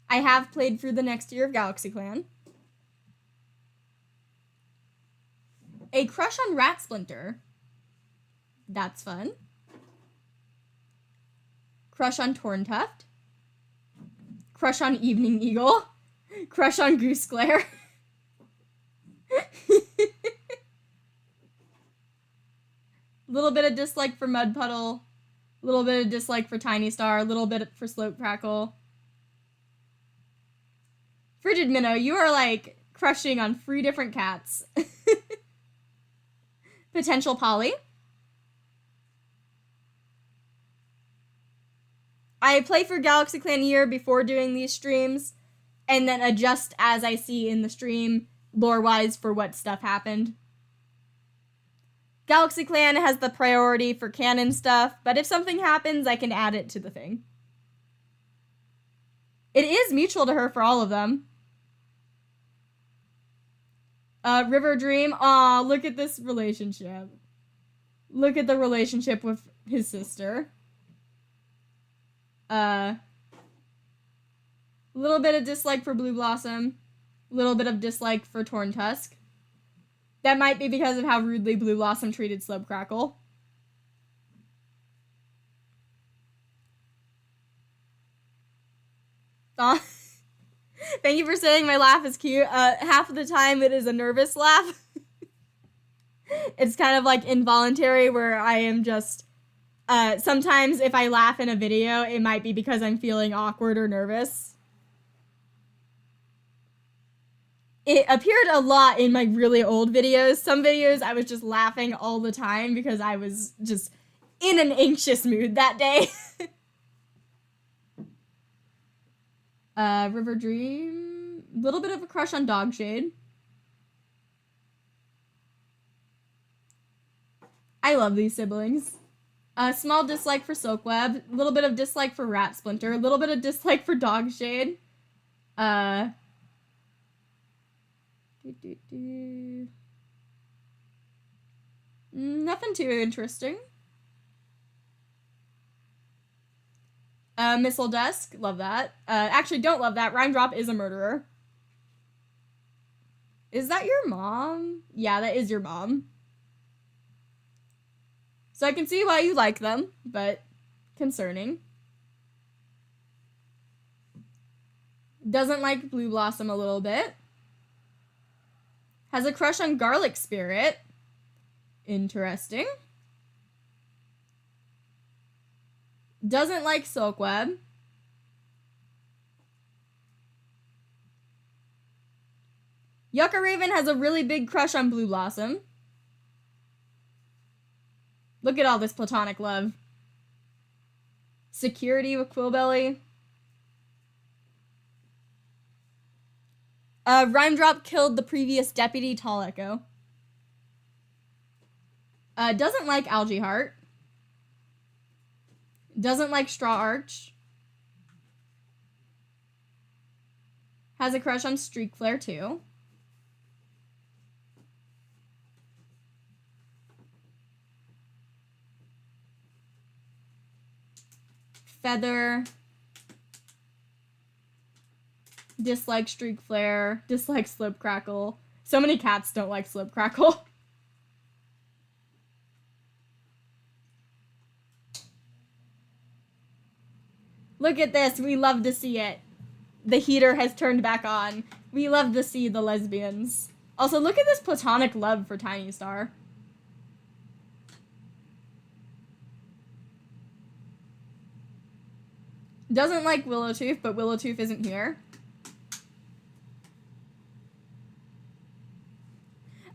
[SPEAKER 1] I have played through the next year of Galaxy Clan. A crush on Rat Splinter. That's fun. Crush on Torn Tuft. Crush on Evening Eagle. Crush on Goose Glare. Little bit of dislike for Mud Puddle. Little bit of dislike for Tiny Star. Little bit for Slope Crackle. Frigid Minnow, you are like crushing on 3 different cats. Potential Polly. I play for Galaxy Clan year before doing these streams, and then adjust as I see in the stream, lore-wise, for what stuff happened. Galaxy Clan has the priority for canon stuff, but if something happens, I can add it to the thing. It is mutual to her for all of them. River Dream. Aw, look at this relationship. Look at the relationship with his sister. Little bit of dislike for Blue Blossom. Little bit of dislike for Torn Tusk. That might be because of how rudely Blue Blossom treated Slope Crackle. Thank you for saying my laugh is cute. Half of the time it is a nervous laugh. It's kind of like involuntary where I am just, sometimes if I laugh in a video, it might be because I'm feeling awkward or nervous. It appeared a lot in my really old videos. Some videos I was just laughing all the time because I was just in an anxious mood that day. River Dream. Little bit of a crush on Dogshade. I love these siblings. Small dislike for Silkweb. Little bit of dislike for Rat Splinter. Little bit of dislike for Dogshade. Nothing too interesting. Missile Desk, love that. Actually, don't love that. Rhyme Drop is a murderer. Is that your mom? Yeah, that is your mom. So I can see why you like them, but concerning. Doesn't like Blue Blossom a little bit. Has a crush on Garlic Spirit. Interesting. Doesn't like Silkweb. Yucca Raven has a really big crush on Blue Blossom. Look at all this platonic love. Security with Quillbelly. Rhyme Drop killed the previous deputy, Tall Echo. Doesn't like Algae Heart. Doesn't like Straw Arch. Has a crush on Streak Flare too. Feather. Dislike Streak Flare. Dislike Slip Crackle. So many cats don't like Slip Crackle. Look at this. We love to see it. The heater has turned back on. We love to see the lesbians. Also, look at this platonic love for Tiny Star. Doesn't like Willowtooth, but Willowtooth isn't here.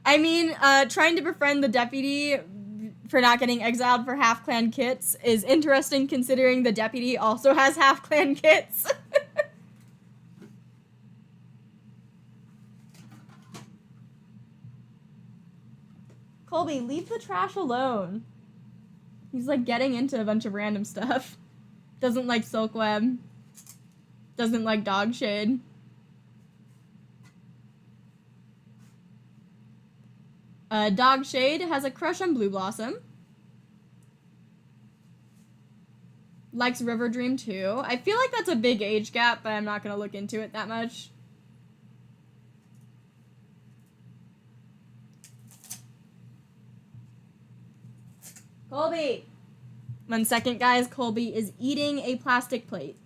[SPEAKER 1] I mean, trying to befriend the deputy for not getting exiled for half-clan kits is interesting considering the deputy also has half-clan kits. Colby, leave the trash alone. He's like getting into a bunch of random stuff. Doesn't like Silkweb. Doesn't like Dogshade. Dogshade has a crush on Blue Blossom. Likes River Dream too. I feel like that's a big age gap, but I'm not going to look into it that much. Colby! 1 second, guys. Colby is eating a plastic plate.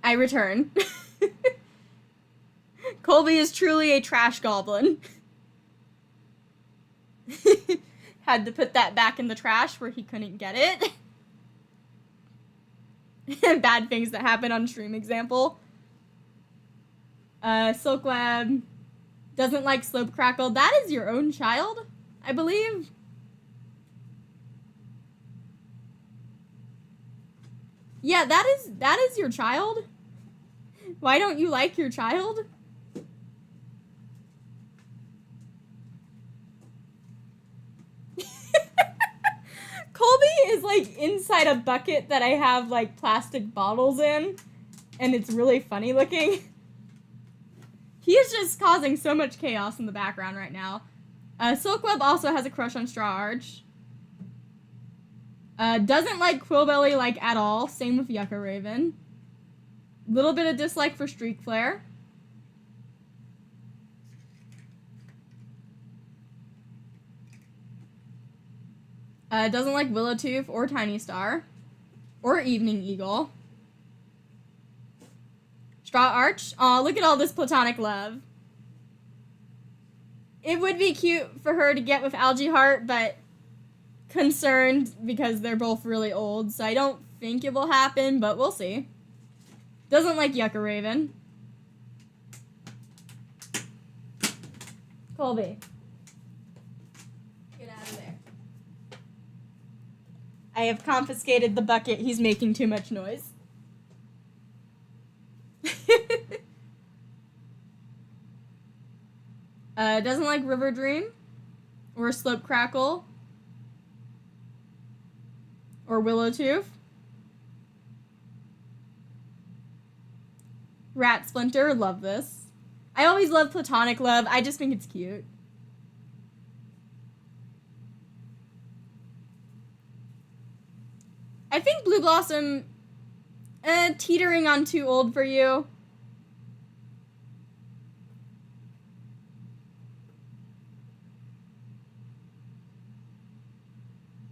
[SPEAKER 1] I return. Colby is truly a trash goblin. Had to put that back in the trash where he couldn't get it. Bad things that happen on stream example. Silkweb doesn't like Slope Crackle. That is your own child, I believe. Yeah, that is your child. Why don't you like your child? Colby is like inside a bucket that I have like plastic bottles in, and it's really funny looking. He is just causing so much chaos in the background right now. Silkweb also has a crush on Straw Arch. Doesn't like Quillbelly like at all. Same with Yucca Raven. Little bit of dislike for Streak Flare. Doesn't like Willowtooth or Tiny Star. Or Evening Eagle. Straw Arch. Aw, look at all this platonic love. It would be cute for her to get with Algae Heart, but concerned because they're both really old, so I don't think it will happen, but we'll see. Doesn't like Yucca Raven. Colby. Get out of there. I have confiscated the bucket. He's making too much noise. Doesn't like River Dream. Or Slope Crackle. Or Willowtooth. Rat Splinter, love this. I always love platonic love. I just think it's cute. I think Blue Blossom, teetering on too old for you.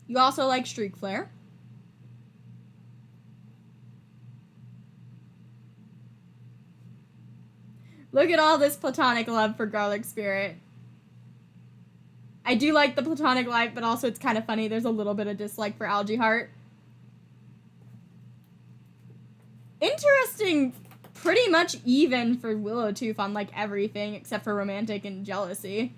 [SPEAKER 1] You also like Streak Flare. Look at all this platonic love for Garlic Spirit. I do like the platonic life, but also it's kind of funny. There's a little bit of dislike for Algae Heart. Interesting, pretty much even for Willowtooth on like everything except for romantic and jealousy.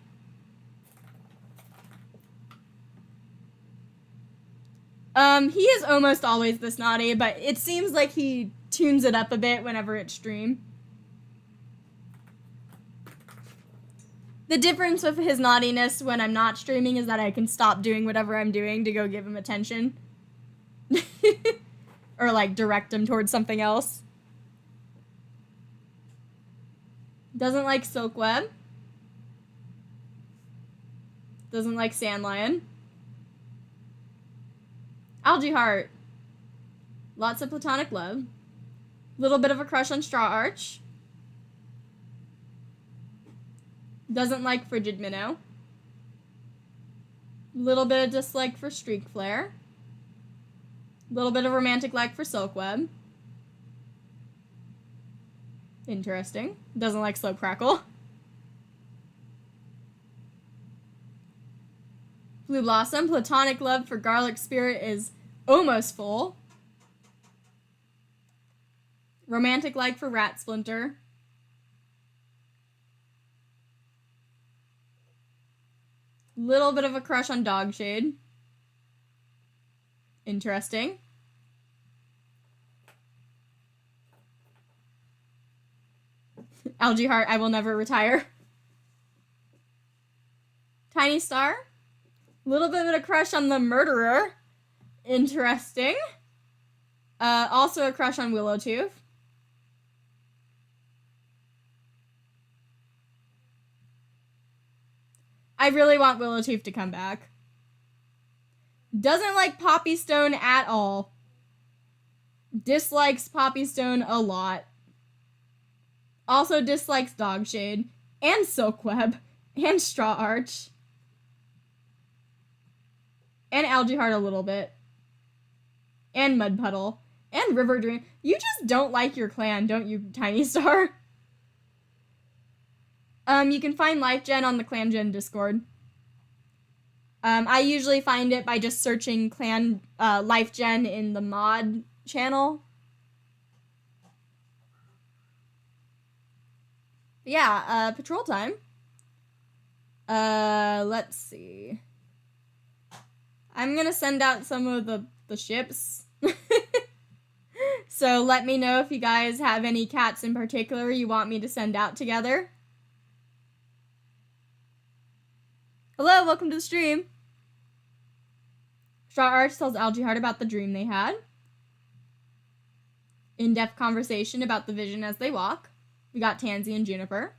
[SPEAKER 1] He is almost always this naughty, but it seems like he tunes it up a bit whenever it's stream. The difference with his naughtiness when I'm not streaming is that I can stop doing whatever I'm doing to go give him attention. Or, like, direct him towards something else. Doesn't like Silkweb. Doesn't like Sandlion. Algae Heart. Lots of platonic love. Little bit of a crush on Straw Arch. Doesn't like Frigid Minnow. Little bit of dislike for Streak Flare. Little bit of romantic like for Silkweb. Interesting. Doesn't like Slow Crackle. Blue Blossom. Platonic love for Garlic Spirit is almost full. Romantic like for Rat Splinter. Little bit of a crush on Dogshade. Interesting. Algae Heart, I will never retire. Tiny Star. Little bit of a crush on the Murderer. Interesting. Also a crush on Willowtooth. I really want Willowtooth to come back. Doesn't like Poppy Stone at all. Dislikes Poppy Stone a lot. Also dislikes Dogshade. And Silkweb. And Straw Arch. And Algae Heart a little bit. And Mud Puddle. And River Dream. You just don't like your clan, don't you, Tiny Star? You can find LifeGen on the ClanGen Discord. I usually find it by just searching clan LifeGen in the mod channel. But yeah, patrol time. Let's see. I'm gonna send out some of the ships. So let me know if you guys have any cats in particular you want me to send out together. Hello, welcome to the stream. Straw Arch tells Algae Heart about the dream they had. In-depth conversation about the vision as they walk. We got Tansy and Juniper.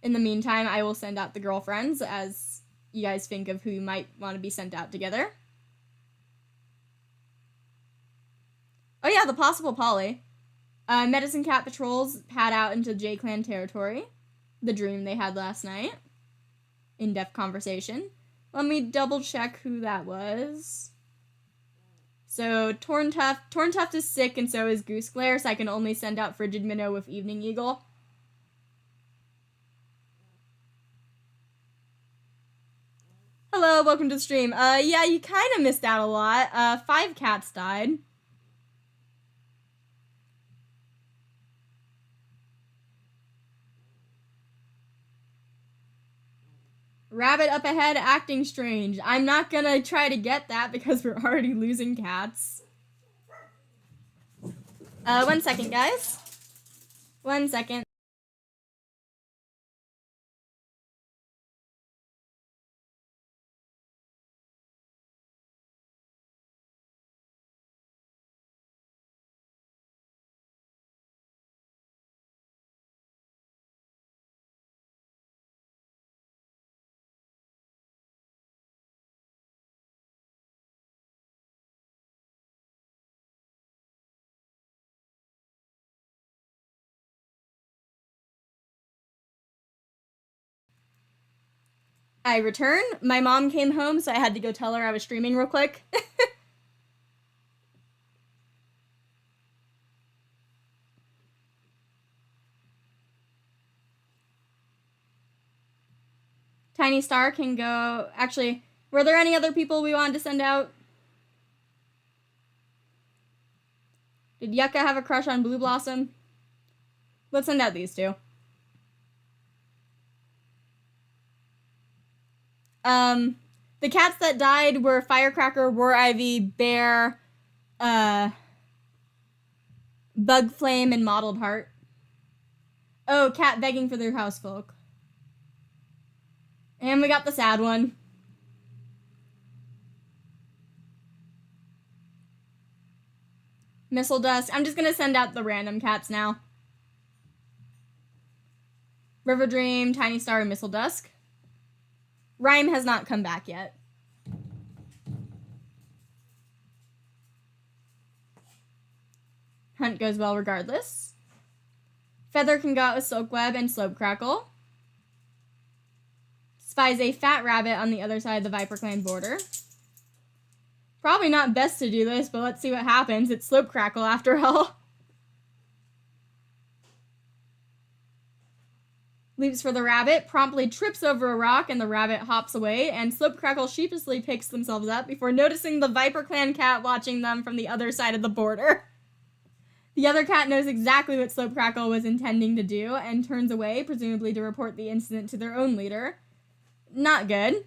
[SPEAKER 1] In the meantime, I will send out the girlfriends as you guys think of who might want to be sent out together. Oh yeah, the possible poly. Medicine Cat patrols pad out into JayClan territory. The dream they had last night. In-depth conversation. Let me double check who that was. So Torn Tuft is sick, and so is Goose Glare, so I can only send out Frigid Minnow with Evening Eagle. Hello, welcome to the stream. Yeah, you kind of missed out a lot. 5 cats died. Rabbit up ahead, acting strange. I'm not gonna try to get that because we're already losing cats. 1 second, guys. 1 second. I return. My mom came home, so I had to go tell her I was streaming real quick. Tiny Star can go. Actually, were there any other people we wanted to send out? Did Yucca have a crush on Blue Blossom? Let's send out these two. The cats that died were Firecracker, War Ivy, Bear, Bug Flame, and Mottled Heart. Oh, cat begging for their housefolk. And we got the sad one. Missile Dust. I'm just gonna send out the random cats now. River Dream, Tiny Star, and Missile Dusk. Rhyme has not come back yet. Hunt goes well regardless. Feather can go out with Silkweb and Slope Crackle. Spies a fat rabbit on the other side of the Viper Clan border. Probably not best to do this, but let's see what happens. It's Slope Crackle after all. Leaps for the rabbit, promptly trips over a rock, and the rabbit hops away, and Slope Crackle sheepishly picks themselves up before noticing the Viper Clan cat watching them from the other side of the border. The other cat knows exactly what Slope Crackle was intending to do, and turns away, presumably to report the incident to their own leader. Not good.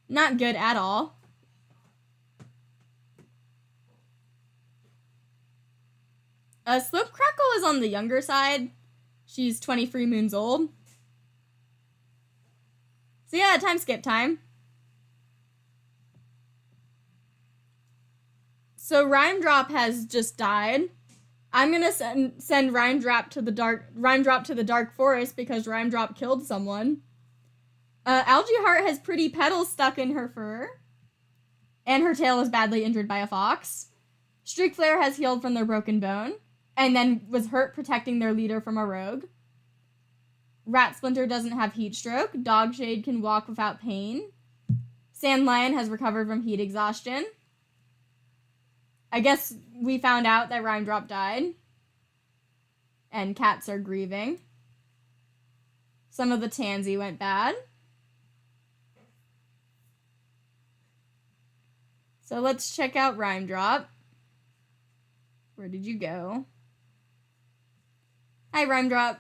[SPEAKER 1] Not good at all. Slope Crackle is on the younger side. She's 23 moons old. So yeah, time skip time. So Rhyme Drop has just died. I'm gonna send Rhyme Drop to the dark forest because Rhyme Drop killed someone. Algae Heart has pretty petals stuck in her fur, and her tail is badly injured by a fox. Streak Flare has healed from their broken bone, and then was hurt protecting their leader from a rogue. Rat Splinter doesn't have heat stroke. Dogshade can walk without pain. Sand Lion has recovered from heat exhaustion. I guess we found out that Rhyme Drop died. And cats are grieving. Some of the Tansy went bad. So let's check out Rhyme Drop. Where did you go? Hi, Rhyme Drop.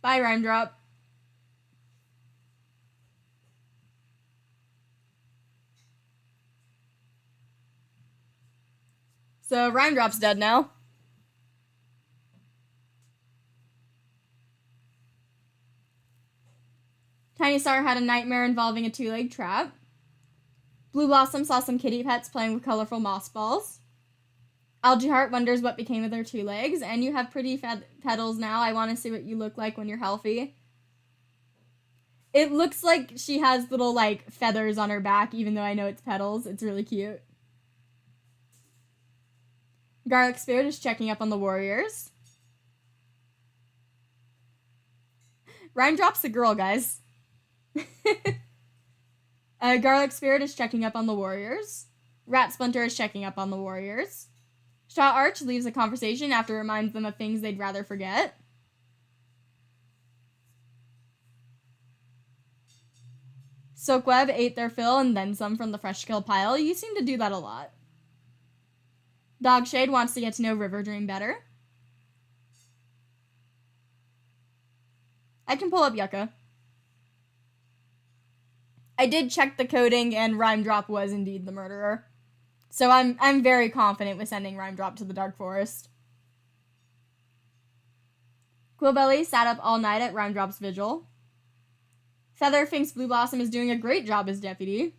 [SPEAKER 1] Bye, Rhyme Drop. So Rhyme Drop's dead now. Tiny Star had a nightmare involving a 2-leg trap. Blue Blossom saw some kitty pets playing with colorful moss balls. Algae Heart wonders what became of their 2 legs, and you have pretty petals now. I want to see what you look like when you're healthy. It looks like she has little, like, feathers on her back, even though I know it's petals. It's really cute. Garlic Spirit is checking up on the warriors. Rhyme Drop's a girl, guys. Garlic Spirit is checking up on the warriors. Rat Splinter is checking up on the warriors. Straw Arch leaves a conversation after it reminds them of things they'd rather forget. Soakweb ate their fill and then some from the fresh kill pile. You seem to do that a lot. Dogshade wants to get to know River Dream better. I can pull up Yucca. I did check the coding and Rhyme Drop was indeed the murderer. So I'm very confident with sending Rhyme Drop to the Dark Forest. Quillbelly sat up all night at Rhyme Drop's vigil. Feather thinks Blue Blossom is doing a great job as deputy.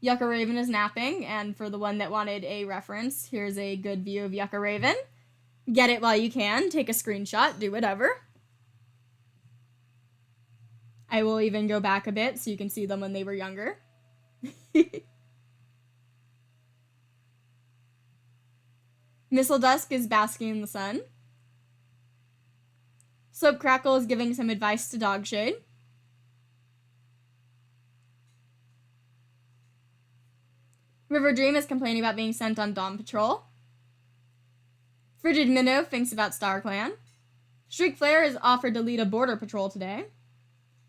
[SPEAKER 1] Yucca Raven is napping, and for the one that wanted a reference, here's a good view of Yucca Raven. Get it while you can, take a screenshot, do whatever. I will even go back a bit so you can see them when they were younger. Missile Dusk is basking in the sun. Soap Crackle is giving some advice to Dogshade. River Dream is complaining about being sent on Dawn Patrol. Frigid Minnow thinks about StarClan. Shriek Flare is offered to lead a border patrol today.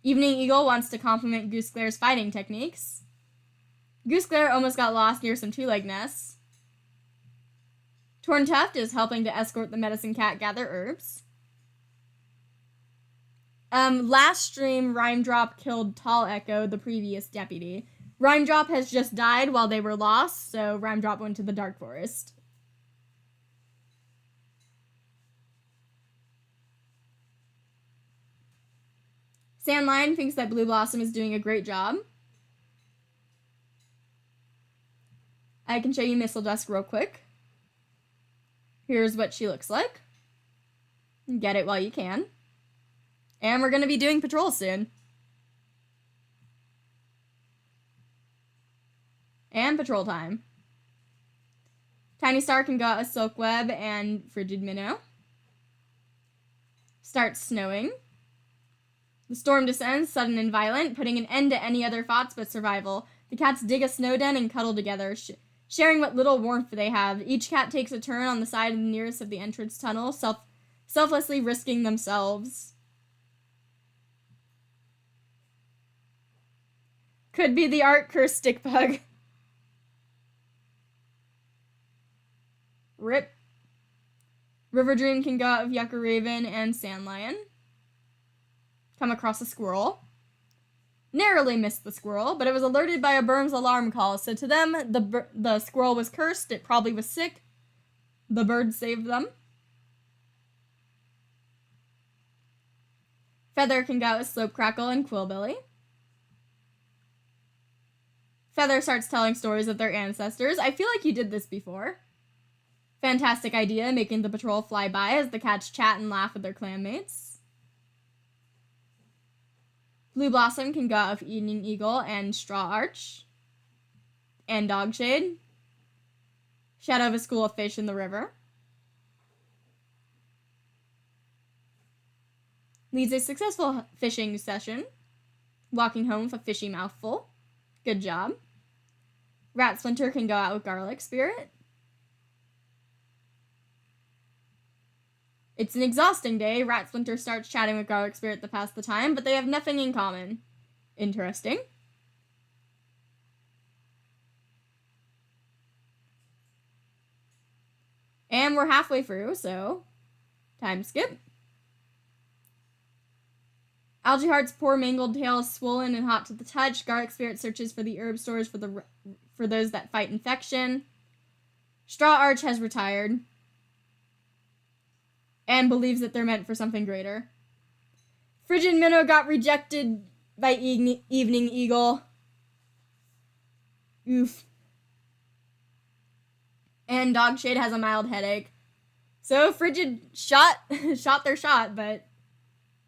[SPEAKER 1] Evening Eagle wants to compliment Goose Glare's fighting techniques. Goose Glare almost got lost near some two-leg nests. Torn Tuft is helping to escort the medicine cat gather herbs. Last stream, Rhyme Drop killed Tall Echo, the previous deputy. Rhyme Drop has just died while they were lost, so Rhyme Drop went to the Dark Forest. Sandline thinks that Blue Blossom is doing a great job. I can show you Missile Dusk real quick. Here's what she looks like. Get it while you can. And we're going to be doing patrols soon. And patrol time. Tiny Star can go out with Silkweb and Frigid Minnow. Starts snowing. The storm descends, sudden and violent, putting an end to any other thoughts but survival. The cats dig a snow den and cuddle together, sharing what little warmth they have. Each cat takes a turn on the side of the nearest of the entrance tunnel, selflessly risking themselves. Could be the art curse stick bug. Rip. River Dream can go out of Yucca Raven and Sandlion. Come across a squirrel. Narrowly missed the squirrel, but it was alerted by a Burns alarm call, so to them, the squirrel was cursed, it probably was sick. The bird saved them. Feather can go out with Slope Crackle and Quillbelly. Feather starts telling stories of their ancestors. I feel like you did this before. Fantastic idea, making the patrol fly by as the cats chat and laugh with their clanmates. Blue Blossom can go out with Evening Eagle and Straw Arch. And Dogshade. Shadow of a school of fish in the river. Leads a successful fishing session. Walking home with a fishy mouthful. Good job. Rat Splinter can go out with Garlic Spirit. It's an exhausting day. Rat Splinter starts chatting with Garlic Spirit to pass the time, but they have nothing in common. Interesting. And we're halfway through, so time skip. Algae Heart's poor mangled tail is swollen and hot to the touch. Garlic Spirit searches for the herb stores for those that fight infection. Straw Arch has retired and believes that they're meant for something greater. Frigid Minnow got rejected by Evening Eagle. Oof. And Dogshade has a mild headache. So Frigid shot their shot, but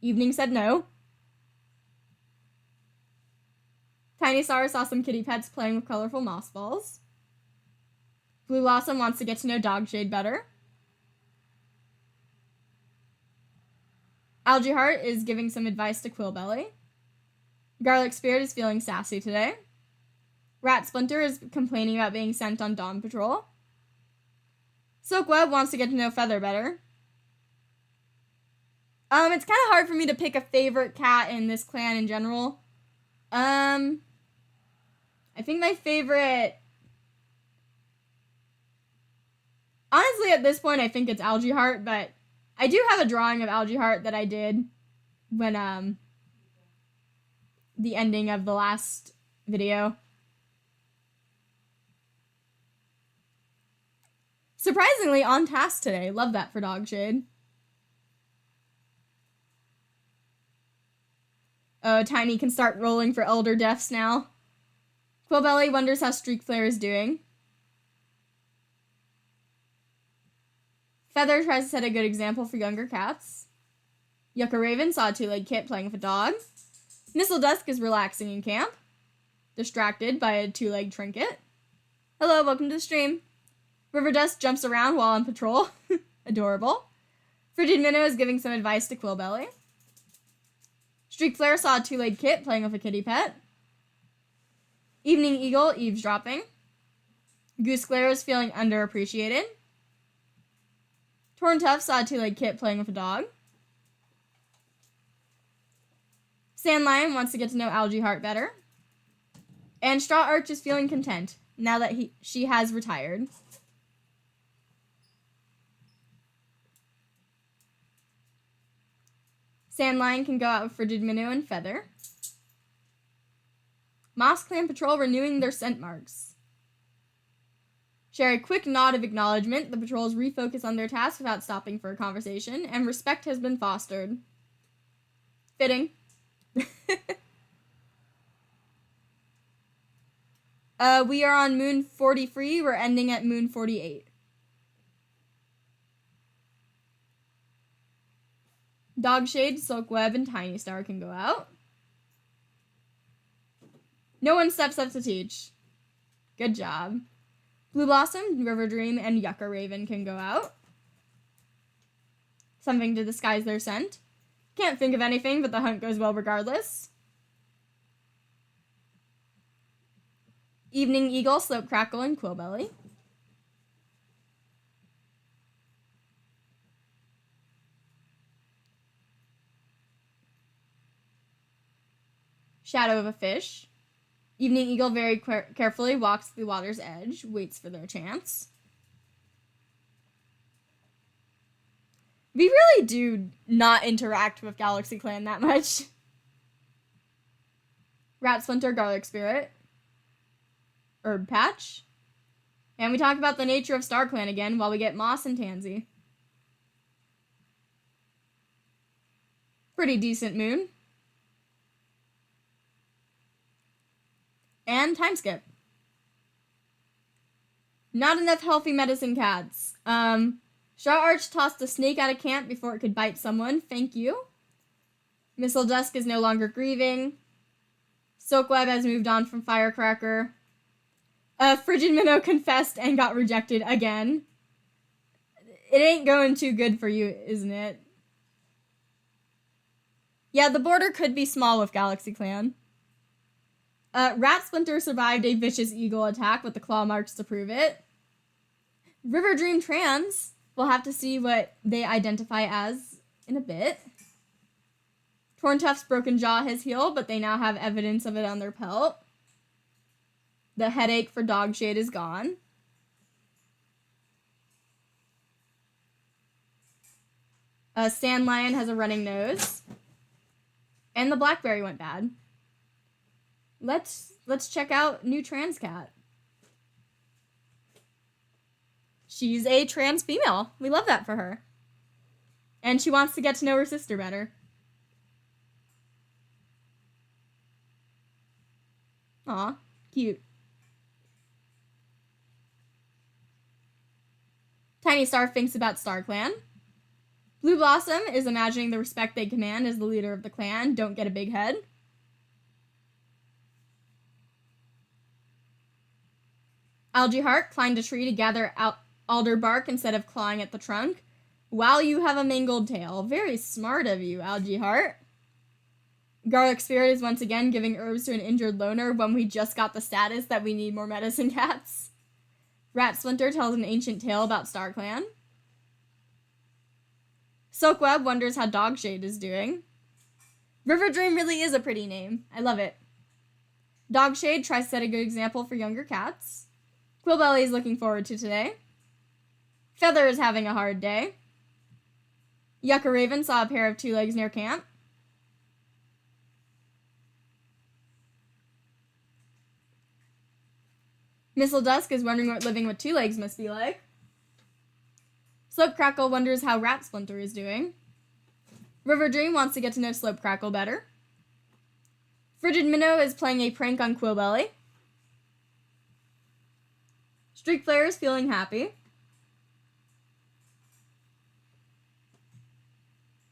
[SPEAKER 1] Evening said no. Tiny Star saw some kitty pets playing with colorful moss balls. Blue Blossom wants to get to know Dogshade better. Algae Heart is giving some advice to Quillbelly. Garlic Spirit is feeling sassy today. Rat Splinter is complaining about being sent on dawn patrol. Silkweb wants to get to know Feather better. It's kind of hard for me to pick a favorite cat in this clan in general. I think my favorite... Honestly, at this point, I think it's Algae Heart, but I do have a drawing of Algae Heart that I did when, the ending of the last video. Surprisingly, on task today. Love that for Dogshade. Oh, Tiny can start rolling for Elder Deaths now. Quillbelly wonders how Streakflare is doing. Feather tries to set a good example for younger cats. Yucca Raven saw a two-legged kit playing with a dog. Missile Dusk is relaxing in camp, distracted by a two-legged trinket. Hello, welcome to the stream. River Dust jumps around while on patrol. Adorable. Frigid Minnow is giving some advice to Quillbelly. Streakflare saw a two-legged kit playing with a kitty pet. Evening Eagle eavesdropping. Gooseclare is feeling underappreciated. Torntuff saw a two-legged kit playing with a dog. Sandlion wants to get to know Algae Heart better. And Straw Arch is feeling content now that she has retired. Sandlion can go out with Frigid Minnow and Feather. Moss Clan Patrol renewing their scent marks. Share a quick nod of acknowledgement. The patrols refocus on their task without stopping for a conversation, and respect has been fostered. Fitting. We are on Moon 43. We're ending at Moon 48. Dogshade, Silkweb, and Tiny Star can go out. No one steps up to teach. Good job. Blue Blossom, River Dream, and Yucca Raven can go out. Something to disguise their scent. Can't think of anything, but the hunt goes well regardless. Evening Eagle, Slope Crackle, and Quillbelly. Shadow of a Fish. Evening Eagle very carefully walks to the water's edge, waits for their chance. We really do not interact with Galaxy Clan that much. Rat Splinter, Garlic Spirit. Herb Patch. And we talk about the nature of Star Clan again while we get Moss and Tansy. Pretty decent moon. And time skip. Not enough healthy medicine cats. Straw Arch tossed a snake out of camp before it could bite someone. Thank you. Missile Dusk is no longer grieving. Silkweb has moved on from Firecracker. Frigid Minnow confessed and got rejected again. It ain't going too good for you, isn't it? Yeah, the border could be small with Galaxy Clan. Rat Splinter survived a vicious eagle attack with the claw marks to prove it. River Dream Trans, we'll have to see what they identify as in a bit. Torntuff's broken jaw has healed, but they now have evidence of it on their pelt. The headache for Dogshade is gone. Sandlion has a running nose. And the Blackberry went bad. Let's check out new trans cat. She's a trans female. We love that for her. And she wants to get to know her sister better. Aw, cute. Tiny Star thinks about Star Clan. Blue Blossom is imagining the respect they command as the leader of the clan. Don't get a big head. Algae Heart climbed a tree to gather alder bark instead of clawing at the trunk. Wow, you have a mangled tail. Very smart of you, Algae Heart. Garlic Spirit is once again giving herbs to an injured loner when we just got the status that we need more medicine cats. Rat Splinter tells an ancient tale about StarClan. Silkweb wonders how Dogshade is doing. River Dream really is a pretty name. I love it. Dogshade tries to set a good example for younger cats. Quillbelly is looking forward to today. Feather is having a hard day. Yucca Raven saw a pair of 2 legs near camp. Missile Dusk is wondering what living with 2 legs must be like. Slope Crackle wonders how Rat Splinter is doing. River Dream wants to get to know Slope Crackle better. Frigid Minnow is playing a prank on Quillbelly. Streak Flare is feeling happy.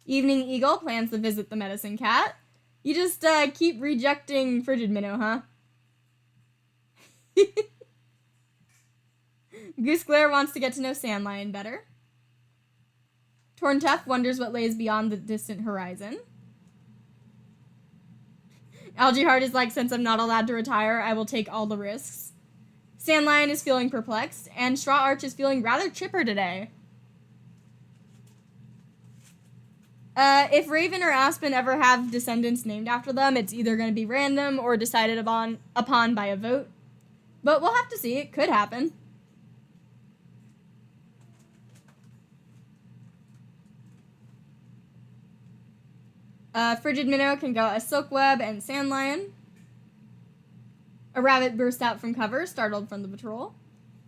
[SPEAKER 1] Evening Eagle plans to visit the medicine cat. You just keep rejecting Frigid Minnow, huh? Goose Glare wants to get to know Sandlion better. Torntuff wonders what lays beyond the distant horizon. Algae Heart is like, since I'm not allowed to retire, I will take all the risks. Sandlion is feeling perplexed, and Straw Arch is feeling rather chipper today. If Raven or Aspen ever have descendants named after them, it's either going to be random or decided upon by a vote. But we'll have to see. It could happen. Frigid Minnow can go as Silkweb and Sandlion. A rabbit burst out from cover, startled from the patrol.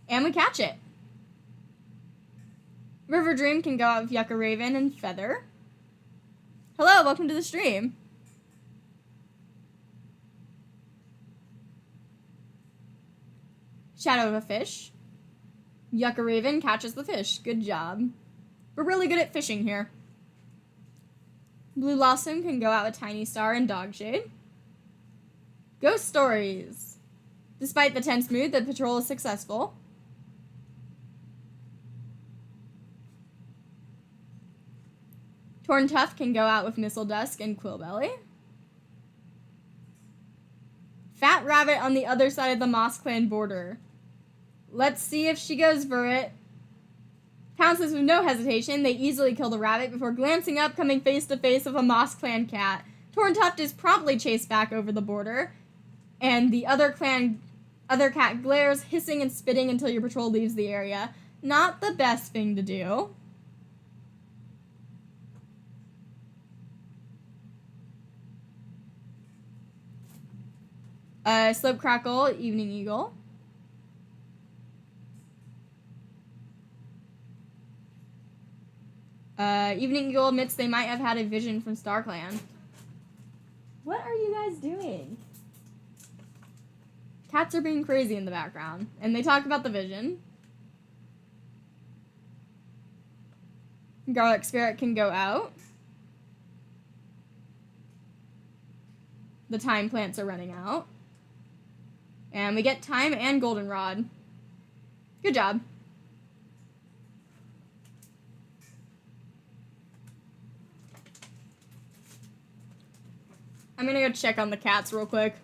[SPEAKER 1] And we catch it. River Dream can go out with Yucca Raven and Feather. Hello, welcome to the stream. Shadow of a Fish. Yucca Raven catches the fish. Good job. We're really good at fishing here. Blue Blossom can go out with Tiny Star and Dogshade. Ghost Stories. Despite the tense mood, the patrol is successful. Torntuff can go out with Missile Dusk and Quillbelly. Fat Rabbit on the other side of the Moss Clan border. Let's see if she goes for it. Pounces with no hesitation, they easily kill the rabbit before glancing up, coming face to face with a Moss Clan cat. Torntuff is promptly chased back over the border, and the other cat glares, hissing and spitting until your patrol leaves the area. Not the best thing to do. Slope Crackle, Evening Eagle. Evening Eagle admits they might have had a vision from StarClan. What are you guys doing? Cats are being crazy in the background, and they talk about the vision. Garlic Spirit can go out. The time plants are running out. And we get time and goldenrod. Good job. I'm gonna go check on the cats real quick.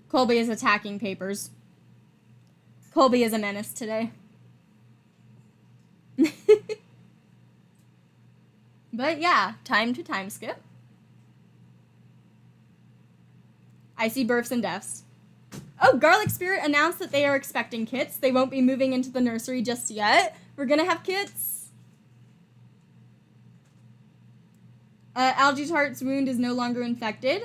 [SPEAKER 1] Colby is attacking papers. Colby is a menace today. But yeah, time to time skip. I see births and deaths. Oh, Garlic Spirit announced that they are expecting kits. They won't be moving into the nursery just yet. We're gonna have kits. Algae Heart's wound is no longer infected.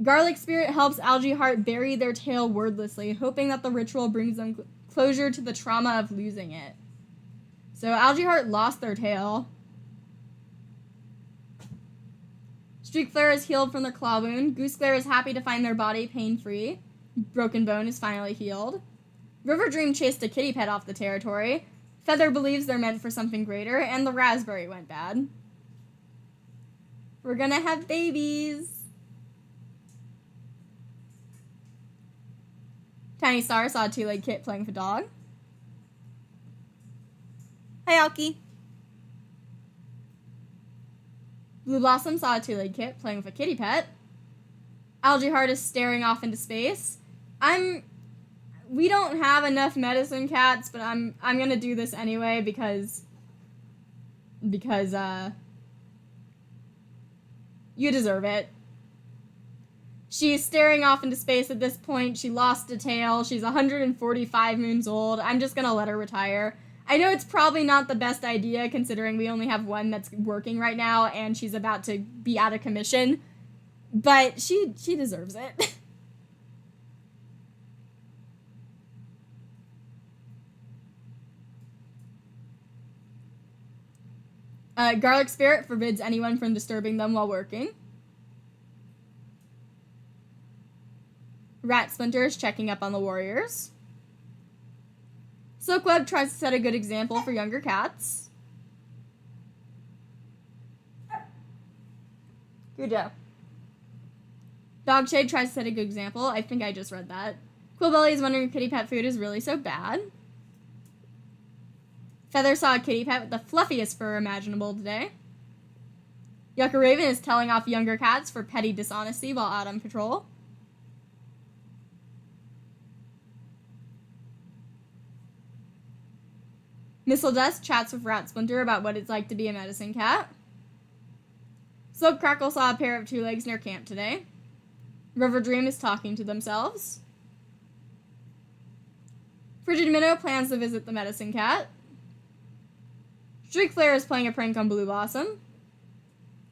[SPEAKER 1] Garlic Spirit helps Algae Heart bury their tail wordlessly, hoping that the ritual brings them closure to the trauma of losing it. So Algae Heart lost their tail. Streak Flare is healed from their claw wound. Goose Glare is happy to find their body pain-free. Broken Bone is finally healed. River Dream chased a kitty pet off the territory. Feather believes they're meant for something greater, and the raspberry went bad. We're gonna have babies. Tiny Star saw a two-legged kit playing with a dog. Hi, Alki. Blue Blossom saw a two-legged kit playing with a kitty pet. Algae Heart is staring off into space. We don't have enough medicine cats, but I'm gonna do this anyway because you deserve it. She's staring off into space at this point. She lost a tail. She's 145 moons old. I'm just gonna let her retire. I know it's probably not the best idea considering we only have one that's working right now and she's about to be out of commission, but she deserves it. Garlic Spirit forbids anyone from disturbing them while working. Rat Splinter is checking up on the warriors. Silkweb tries to set a good example for younger cats. Good job. Dogshade tries to set a good example. I think I just read that. Quillbelly is wondering if kitty pet food is really so bad. Feather saw a kitty pet with the fluffiest fur imaginable today. Yucca Raven is telling off younger cats for petty dishonesty while out on patrol. Missile Dust chats with Rat Splinter about what it's like to be a medicine cat. Slope Crackle saw a pair of two legs near camp today. River Dream is talking to themselves. Frigid Minnow plans to visit the medicine cat. Streak Flare is playing a prank on Blue Blossom.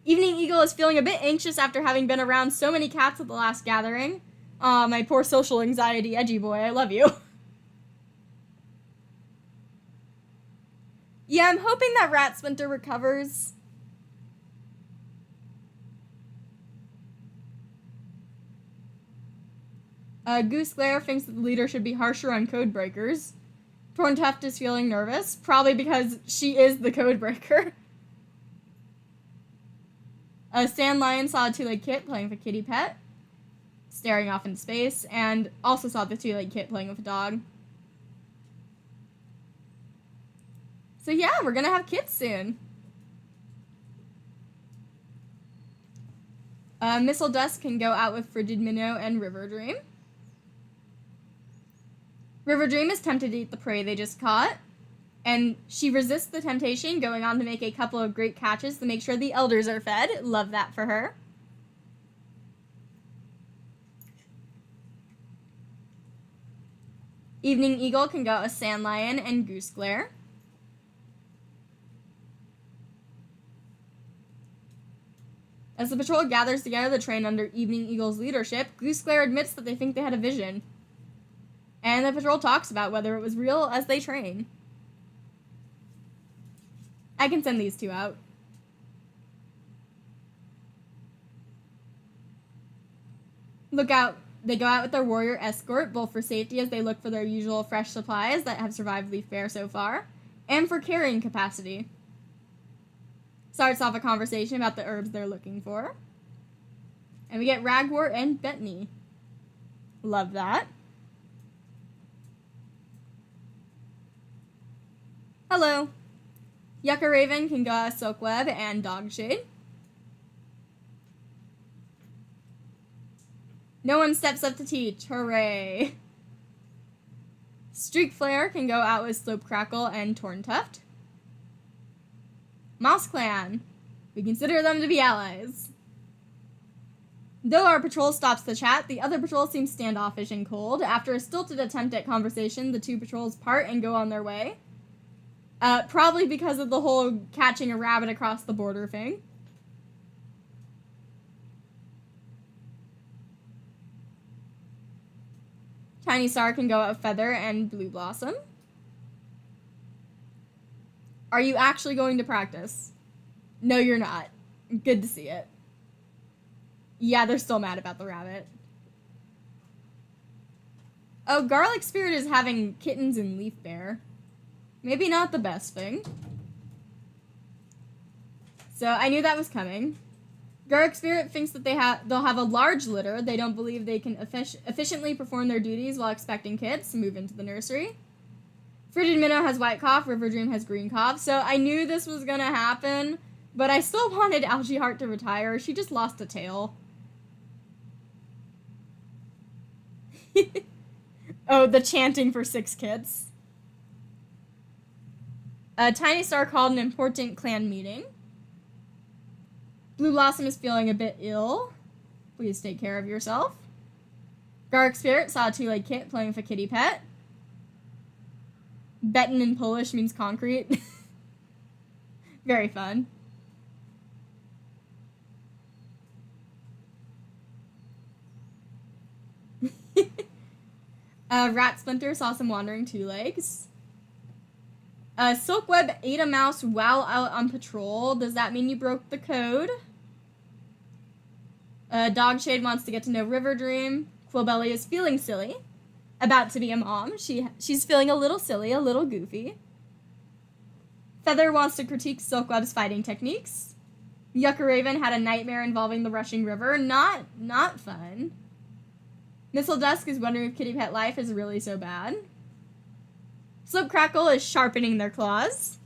[SPEAKER 1] Evening Eagle is feeling a bit anxious after having been around so many cats at the last gathering. Aw, my poor social anxiety edgy boy, I love you. Yeah, I'm hoping that Rat Splinter recovers. Goose Glare thinks that the leader should be harsher on code breakers. Torntuft is feeling nervous, probably because she is the code breaker. Sand Lion saw a two-legged kit playing with a kitty pet, staring off into space, and also saw the two-legged kit playing with a dog. So yeah, we're gonna have kids soon. Missile Dust can go out with Frigid Minnow and River Dream. River Dream is tempted to eat the prey they just caught, and she resists the temptation, going on to make a couple of great catches to make sure the elders are fed. Love that for her. Evening Eagle can go out with Sand Lion and Goose Glare. As the patrol gathers together to train under Evening Eagle's leadership, Goose Glare admits that they think they had a vision. And the patrol talks about whether it was real as they train. I can send these two out. Look out. They go out with their warrior escort, both for safety as they look for their usual fresh supplies that have survived Leaf Bear so far, and for carrying capacity. Starts off a conversation about the herbs they're looking for. And we get Ragwort and Bettany. Love that. Hello. Yucca Raven can go as Silkweb and Dogshade. No one steps up to teach. Hooray. Streak Flare can go out with Slope Crackle and Torntuft. Mouse Clan. We consider them to be allies. Though our patrol stops to chat, the other patrol seems standoffish and cold. After a stilted attempt at conversation, the two patrols part and go on their way. Probably because of the whole catching a rabbit across the border thing. Tiny Star can go out with Feather and Blue Blossom. Are you actually going to practice? No, you're not. Good to see it. Yeah, they're still mad about the rabbit. Oh, Garlic Spirit is having kittens and Leaf Bear. Maybe not the best thing. So I knew that was coming. Garlic Spirit thinks that they'll have a large litter. They don't believe they can efficiently perform their duties while expecting kids to move into the nursery. Frigid Minnow has white cough. River Dream has green cough. So I knew this was gonna happen, but I still wanted Algae Heart to retire. She just lost a tail. Oh, the chanting for 6 kids. Tiny Star called an important clan meeting. Blue Blossom is feeling a bit ill. Please take care of yourself. Garlic Spirit saw a 2-legged kit playing with a kitty pet. Beton in Polish means concrete. Very fun. Rat Splinter saw some wandering 2-legs. Silkweb ate a mouse while out on patrol. Does that mean you broke the code? Dogshade wants to get to know River Dream. Quillbelly is feeling silly. About to be a mom. She's feeling a little silly, a little goofy. Feather wants to critique Silkweb's fighting techniques. Yucca Raven had a nightmare involving the rushing river. Not fun. Missile Dusk is wondering if kitty pet life is really so bad. Slope Crackle is sharpening their claws.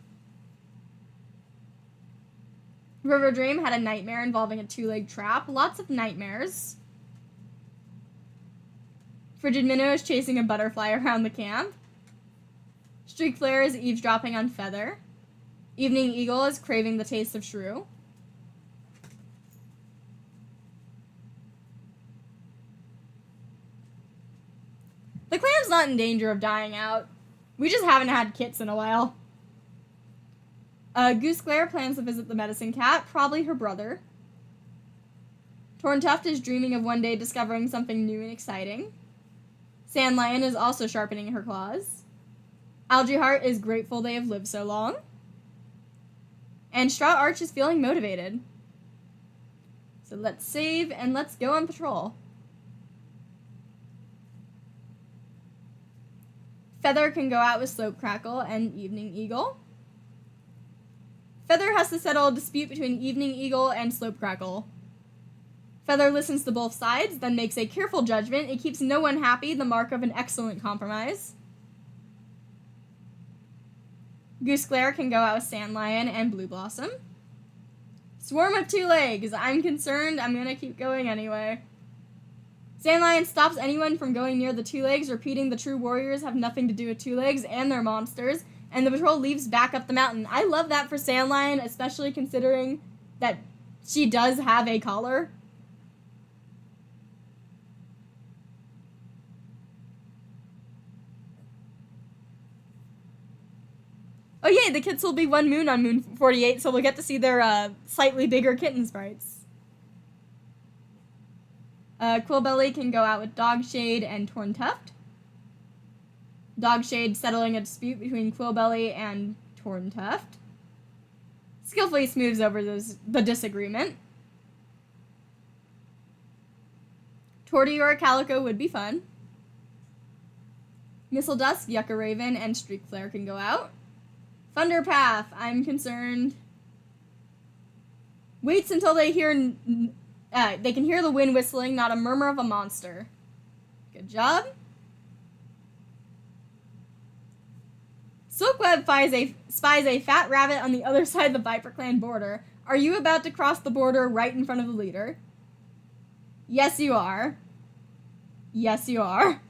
[SPEAKER 1] River Dream had a nightmare involving a 2-leg trap. Lots of nightmares. Frigid Minnow is chasing a butterfly around the camp. Streak Flare is eavesdropping on Feather. Evening Eagle is craving the taste of shrew. The clan's not in danger of dying out. We just haven't had kits in a while. Goose Glare plans to visit the medicine cat, probably her brother. Torntuft is dreaming of one day discovering something new and exciting. Sand Lion is also sharpening her claws. Algae Heart is grateful they have lived so long. And Strout Arch is feeling motivated. So let's save and let's go on patrol. Feather can go out with Slope Crackle and Evening Eagle. Feather has to settle a dispute between Evening Eagle and Slope Crackle. Feather listens to both sides, then makes a careful judgment. It keeps no one happy, the mark of an excellent compromise. Goose Glare can go out with Sand Lion and Blue Blossom. Swarm of 2 legs. I'm concerned. I'm gonna keep going anyway. Sand Lion stops anyone from going near the 2 legs, repeating the true warriors have nothing to do with 2 legs and their monsters, and the patrol leaves back up the mountain. I love that for Sand Lion, especially considering that she does have a collar. Oh yay, the kits will be 1 moon on Moon 48, so we'll get to see their slightly bigger kitten sprites. Quillbelly can go out with Dogshade and Torntuft. Dogshade settling a dispute between Quillbelly and Torntuft. Skillfully smooths over the disagreement. Torty or a Calico would be fun. Missile Dusk, Yucca Raven, and Streak Flare can go out. Thunderpath, I'm concerned. Waits until they can hear the wind whistling, not a murmur of a monster. Good job. Silkweb spies a fat rabbit on the other side of the Viper Clan border. Are you about to cross the border right in front of the leader? Yes, you are. Yes, you are.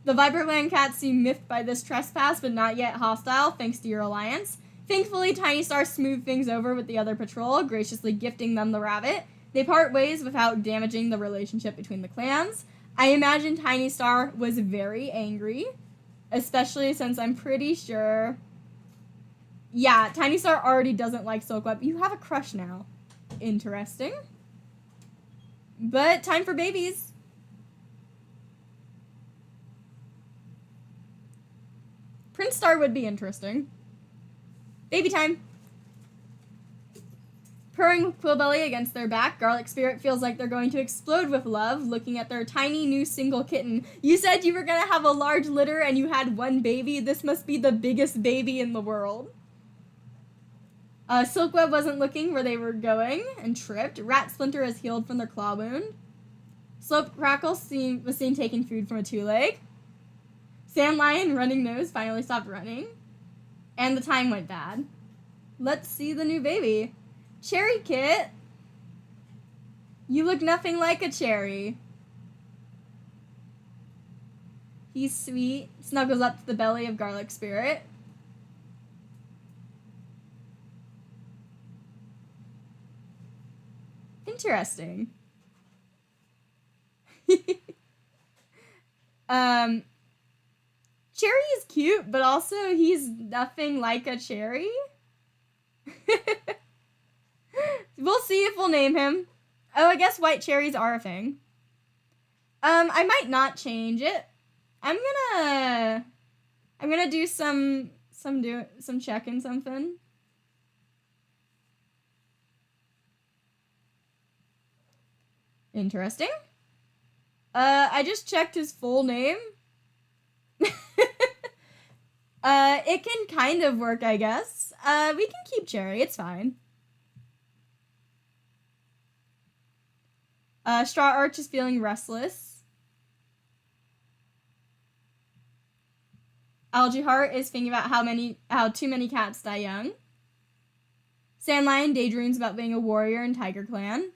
[SPEAKER 1] The Viper Clan cats seem miffed by this trespass, but not yet hostile, thanks to your alliance. Thankfully, Tiny Star smoothed things over with the other patrol, graciously gifting them the rabbit. They part ways without damaging the relationship between the clans. I imagine Tiny Star was very angry, especially since I'm pretty sure... Yeah, Tiny Star already doesn't like Silkweb. You have a crush now. Interesting. But time for babies. Prince Star would be interesting. Baby time. Purring with Quillbelly against their back, Garlic Spirit feels like they're going to explode with love, looking at their tiny new single kitten. You said you were going to have a large litter and you had 1 baby. This must be the biggest baby in the world. Silkweb wasn't looking where they were going and tripped. Rat Splinter has healed from their claw wound. Slope Crackle was seen taking food from a two-leg. Sand Lion Running Nose finally stopped running. And the time went bad. Let's see the new baby. Cherry Kit. You look nothing like a cherry. He's sweet. Snuggles up to the belly of Garlic Spirit. Interesting. Cherry is cute, but also he's nothing like a cherry. We'll see if we'll name him. Oh, I guess white cherries are a thing. I might not change it. I'm gonna do some checking something. Interesting. I just checked his full name. It can kind of work, I guess. We can keep Cherry, it's fine. Straw Arch is feeling restless. Algae Heart is thinking about how too many cats die young. Sand Lion daydreams about being a warrior in Tiger Clan.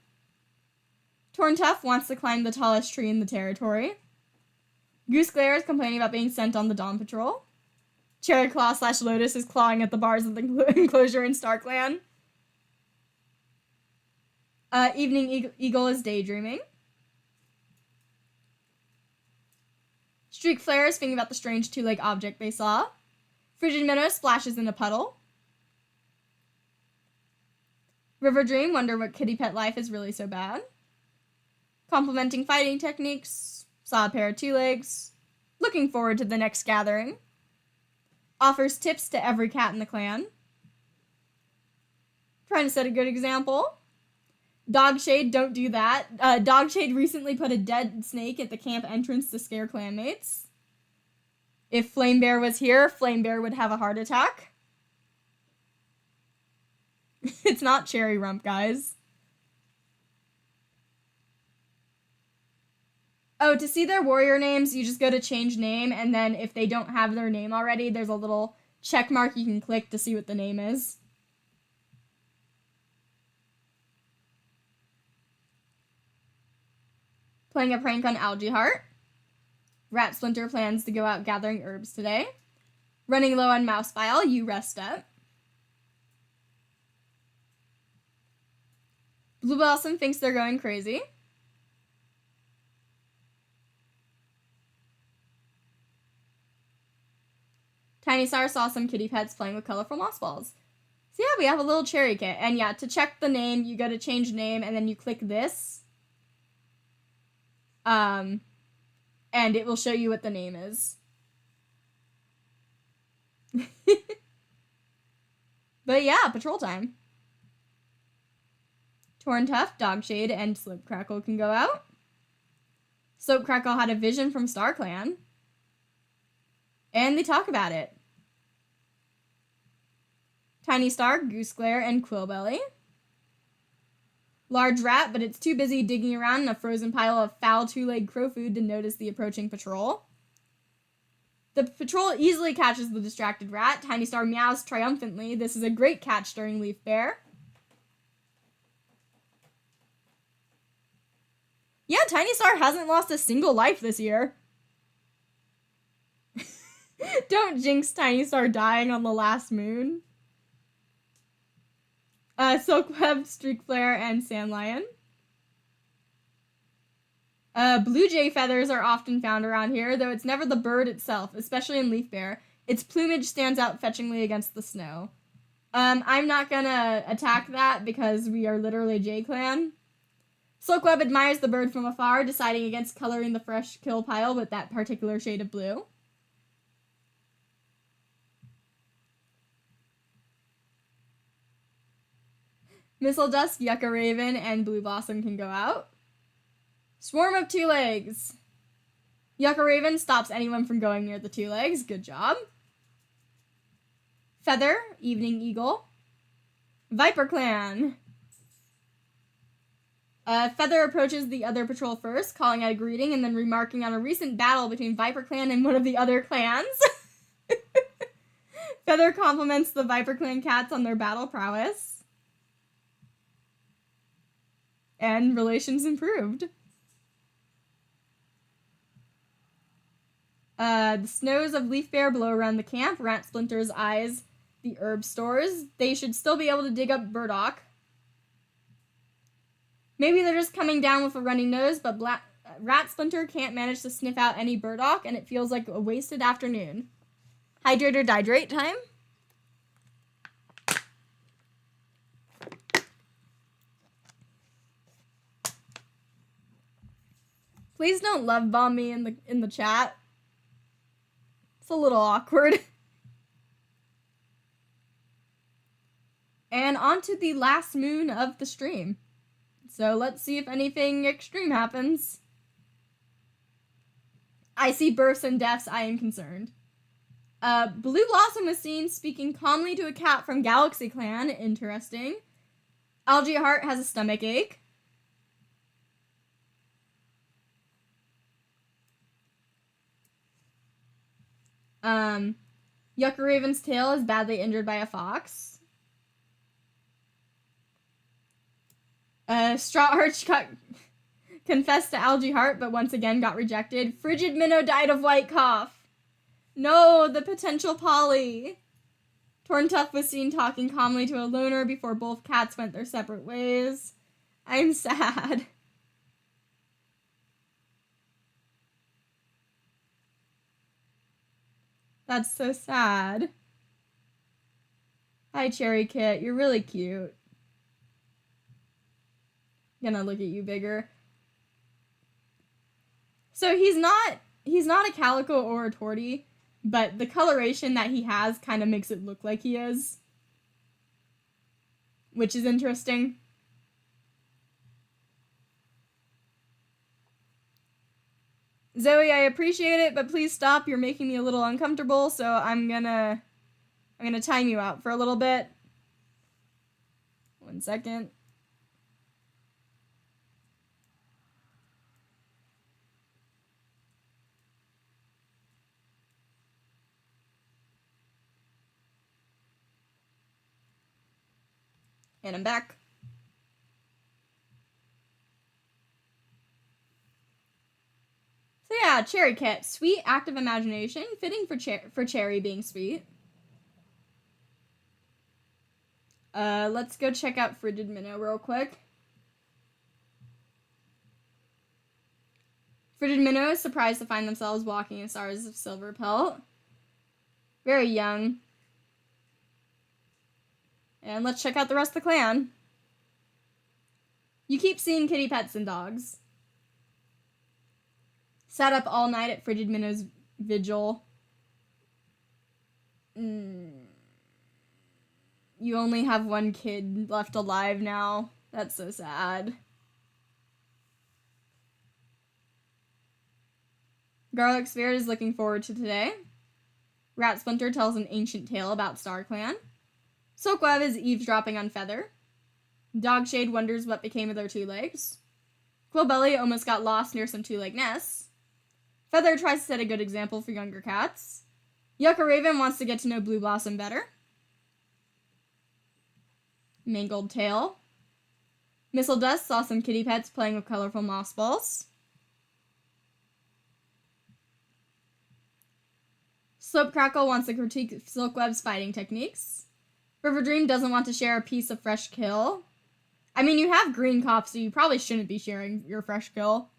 [SPEAKER 1] Torn Tuff wants to climb the tallest tree in the territory. Goose Glare is complaining about being sent on the Dawn Patrol. Cherry Claw / Lotus is clawing at the bars of the enclosure in Star Clan. Evening Eagle is daydreaming. Streak Flare is thinking about the strange two-leg object they saw. Frigid Minnow splashes in a puddle. River Dream wonder what kitty pet life is really so bad. Complimenting fighting techniques. Saw a pair of two legs. Looking forward to the next gathering. Offers tips to every cat in the clan. Trying to set a good example. Dogshade, don't do that. Dogshade recently put a dead snake at the camp entrance to scare clanmates. If Flamebear was here, Flamebear would have a heart attack. It's not Cherry Rump, guys. Oh, to see their warrior names, you just go to change name, and then if they don't have their name already, there's a little check mark you can click to see what the name is. Playing a prank on Algae Heart. Rat Splinter plans to go out gathering herbs today. Running low on mouse bile, you rest up. Blue Blossom thinks they're going crazy. Tiny Star saw some kitty pets playing with colorful moss balls. So yeah, we have a little cherry kit. And yeah, to check the name, you go to change name, and then you click this. And it will show you what the name is. But yeah, patrol time. Torn Tuff, Dogshade, and Slope Crackle can go out. Slope Crackle had a vision from Star Clan. And they talk about it. Tiny Star, Goose Glare, and Quillbelly. Large rat, but it's too busy digging around in a frozen pile of foul two-legged crow food to notice the approaching patrol. The patrol easily catches the distracted rat. Tiny Star meows triumphantly. This is a great catch during Leaf Bear. Yeah, Tiny Star hasn't lost a single life this year. Don't jinx Tiny Star dying on the last moon. Silkweb, Streak Flare, and Sand Lion. Blue jay feathers are often found around here, though it's never the bird itself, especially in Leaf Bear. Its plumage stands out fetchingly against the snow. I'm not gonna attack that because we are literally JayClan. Silkweb admires the bird from afar, deciding against coloring the fresh kill pile with that particular shade of blue. Missile Dusk, Yucca Raven, and Blue Blossom can go out. Swarm of two legs. Yucca Raven stops anyone from going near the two legs. Good job. Feather, Evening Eagle. Viper Clan. Feather approaches the other patrol first, calling out a greeting and then remarking on a recent battle between Viper Clan and one of the other clans. Feather compliments the Viper Clan cats on their battle prowess. And relations improved. The snows of Leaf Bear blow around the camp. Rat Splinter's eyes the herb stores. They should still be able to dig up burdock. Maybe they're just coming down with a runny nose, but Rat Splinter can't manage to sniff out any burdock, and it feels like a wasted afternoon. Hydrate or dihydrate time? Please don't love bomb me in the chat. It's a little awkward. And on to the last moon of the stream. So let's see if anything extreme happens. I see births and deaths. I am concerned. Blue Blossom was seen speaking calmly to a cat from Galaxy Clan. Interesting. Algae Heart has a stomach ache. Yucca Raven's tail is badly injured by a fox. Straw Arch confessed to Algae Heart, but once again got rejected. Frigid Minnow died of white cough. No, the potential Polly. Torntuff was seen talking calmly to a loner before both cats went their separate ways. I'm sad. That's so sad. Hi, Cherry Kit. You're really cute. Gonna look at you bigger. So he's not a calico or a tortie, but the coloration that he has kind of makes it look like he is, which is interesting. Zoe, I appreciate it, but please stop. You're making me a little uncomfortable, so I'm gonna time you out for a little bit. 1 second. And I'm back. So yeah, Cherry Kit. Sweet, active imagination. Fitting for Cherry being sweet. Let's go check out Frigid Minnow real quick. Frigid Minnow is surprised to find themselves walking in stars of silver pelt. Very young. And let's check out the rest of the clan. You keep seeing kitty pets and dogs. Sat up all night at Frigid Minnow's vigil. You only have one kid left alive now. That's so sad. Garlic Spirit is looking forward to today. Rat Splinter tells an ancient tale about Star Clan. Silkweb is eavesdropping on Feather. Dogshade wonders what became of their two legs. Quillbelly almost got lost near some two-leg nests. Feather tries to set a good example for younger cats. Yucca Raven wants to get to know Blue Blossom better. Mangled Tail. Missile Dust saw some kitty pets playing with colorful moss balls. Slope Crackle wants to critique Silkweb's fighting techniques. River Dream doesn't want to share a piece of fresh kill. I mean, you have green cops, so you probably shouldn't be sharing your fresh kill.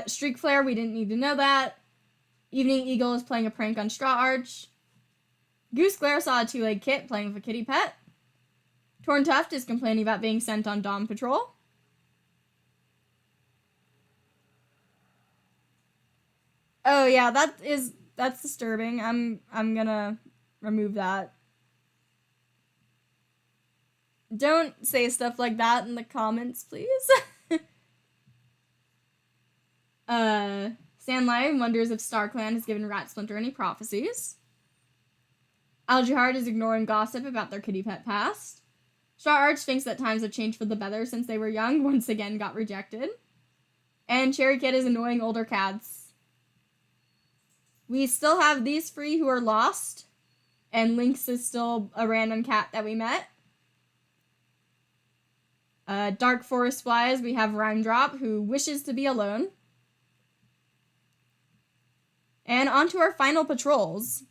[SPEAKER 1] Streak Flare, we didn't need to know that. Evening Eagle is playing a prank on Straw Arch. Goose Glare saw a two-legged kit playing with a kitty pet. Torn Tuft is complaining about being sent on Dawn Patrol. Oh yeah, that's disturbing. I'm gonna remove that. Don't say stuff like that in the comments, please. Sandlion wonders if StarClan has given Rat Splinter any prophecies. Algae Heart is ignoring gossip about their kitty pet past. Star Arch thinks that times have changed for the better since they were young, once again got rejected. And Cherry Kid is annoying older cats. We still have these three who are lost. And Lynx is still a random cat that we met. Dark Forest wise, we have Rhyme Drop, who wishes to be alone. And on to our final patrols.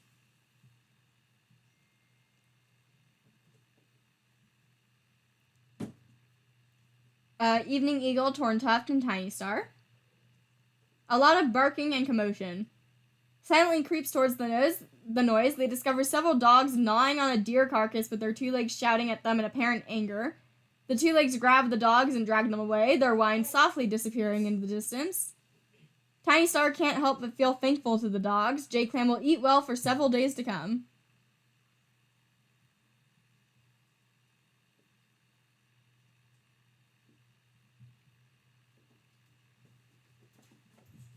[SPEAKER 1] Evening Eagle, Torn Tuft, and Tiny Star. A lot of barking and commotion. Silently creeps towards the noise. They discover several dogs gnawing on a deer carcass with their two legs shouting at them in apparent anger. The two legs grab the dogs and drag them away, their whine softly disappearing into the distance. Tiny Star can't help but feel thankful to the dogs. JayClan will eat well for several days to come.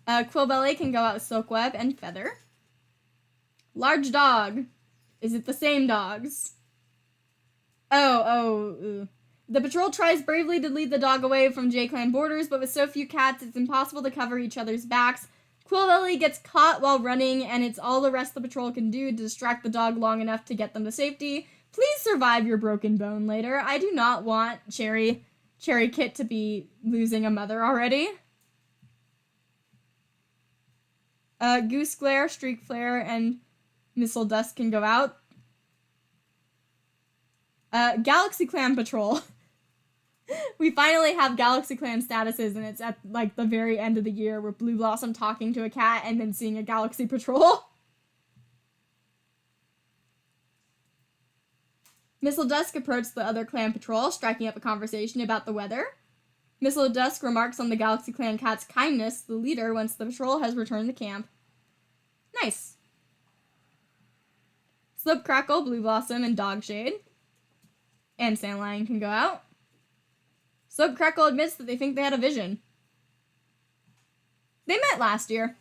[SPEAKER 1] Quillbelly can go out with Silkweb and Feather. Large Dog. Is it the same dogs? The patrol tries bravely to lead the dog away from JayClan borders, but with so few cats, it's impossible to cover each other's backs. Quillbelly gets caught while running, and it's all the rest of the patrol can do to distract the dog long enough to get them to safety. Please survive your broken bone later. I do not want Cherry Kit to be losing a mother already. Goose Glare, Streak Flare, and Missile Dust can go out. Galaxy Clan Patrol. We finally have Galaxy Clan statuses, and it's at, like, the very end of the year where Blue Blossom talking to a cat and then seeing a Galaxy Patrol. Missile Dusk approached the other clan patrol, striking up a conversation about the weather. Missile Dusk remarks on the Galaxy Clan cat's kindness to the leader once the patrol has returned to camp. Nice. Slip Crackle, Blue Blossom, and Dogshade. And Sandlion can go out. Slip Crackle admits that they think they had a vision. They met last year.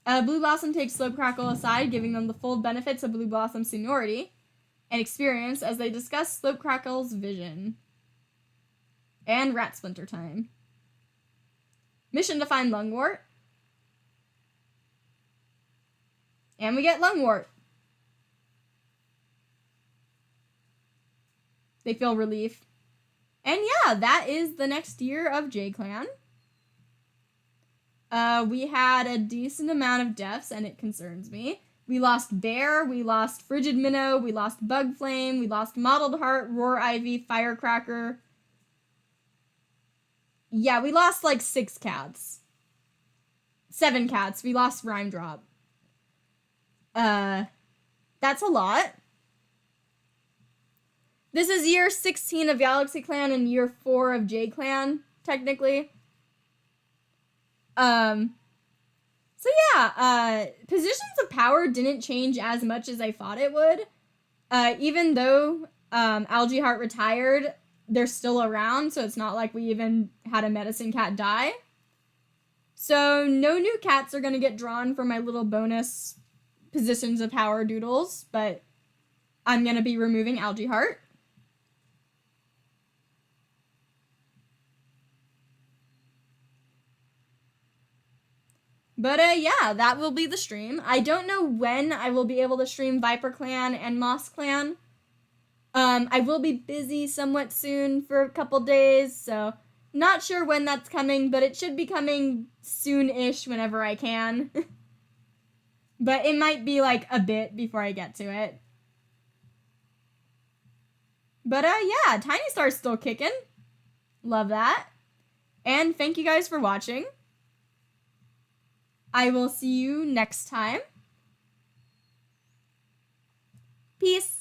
[SPEAKER 1] Blue Blossom takes Slip Crackle aside, giving them the full benefits of Blue Blossom's seniority and experience as they discuss Slip Crackle's vision. And Rat Splinter time. Mission to find Lungwort. And we get Lungwort. They feel relief. And yeah, that is the next year of JayClan. We had a decent amount of deaths, and it concerns me. We lost Bear, we lost Frigid Minnow, we lost Bug Flame, we lost Mottled Heart, Roar Ivy, Firecracker. Yeah, we lost like 6 cats. 7 cats. We lost Rhyme Drop. That's a lot. This is year 16 of Galaxy Clan and year 4 of JayClan, technically. So yeah, positions of power didn't change as much as I thought it would. Even though, Algae Heart retired, they're still around, so it's not like we even had a medicine cat die. So no new cats are gonna get drawn for my little bonus positions of power doodles, but I'm gonna be removing Algae Heart. But yeah, that will be the stream. I don't know when I will be able to stream Viper Clan and Moss Clan. I will be busy somewhat soon for a couple days, so not sure when that's coming, but it should be coming soon-ish whenever I can. But it might be like a bit before I get to it. But yeah, Tiny Star's still kicking. Love that. And thank you guys for watching. I will see you next time. Peace.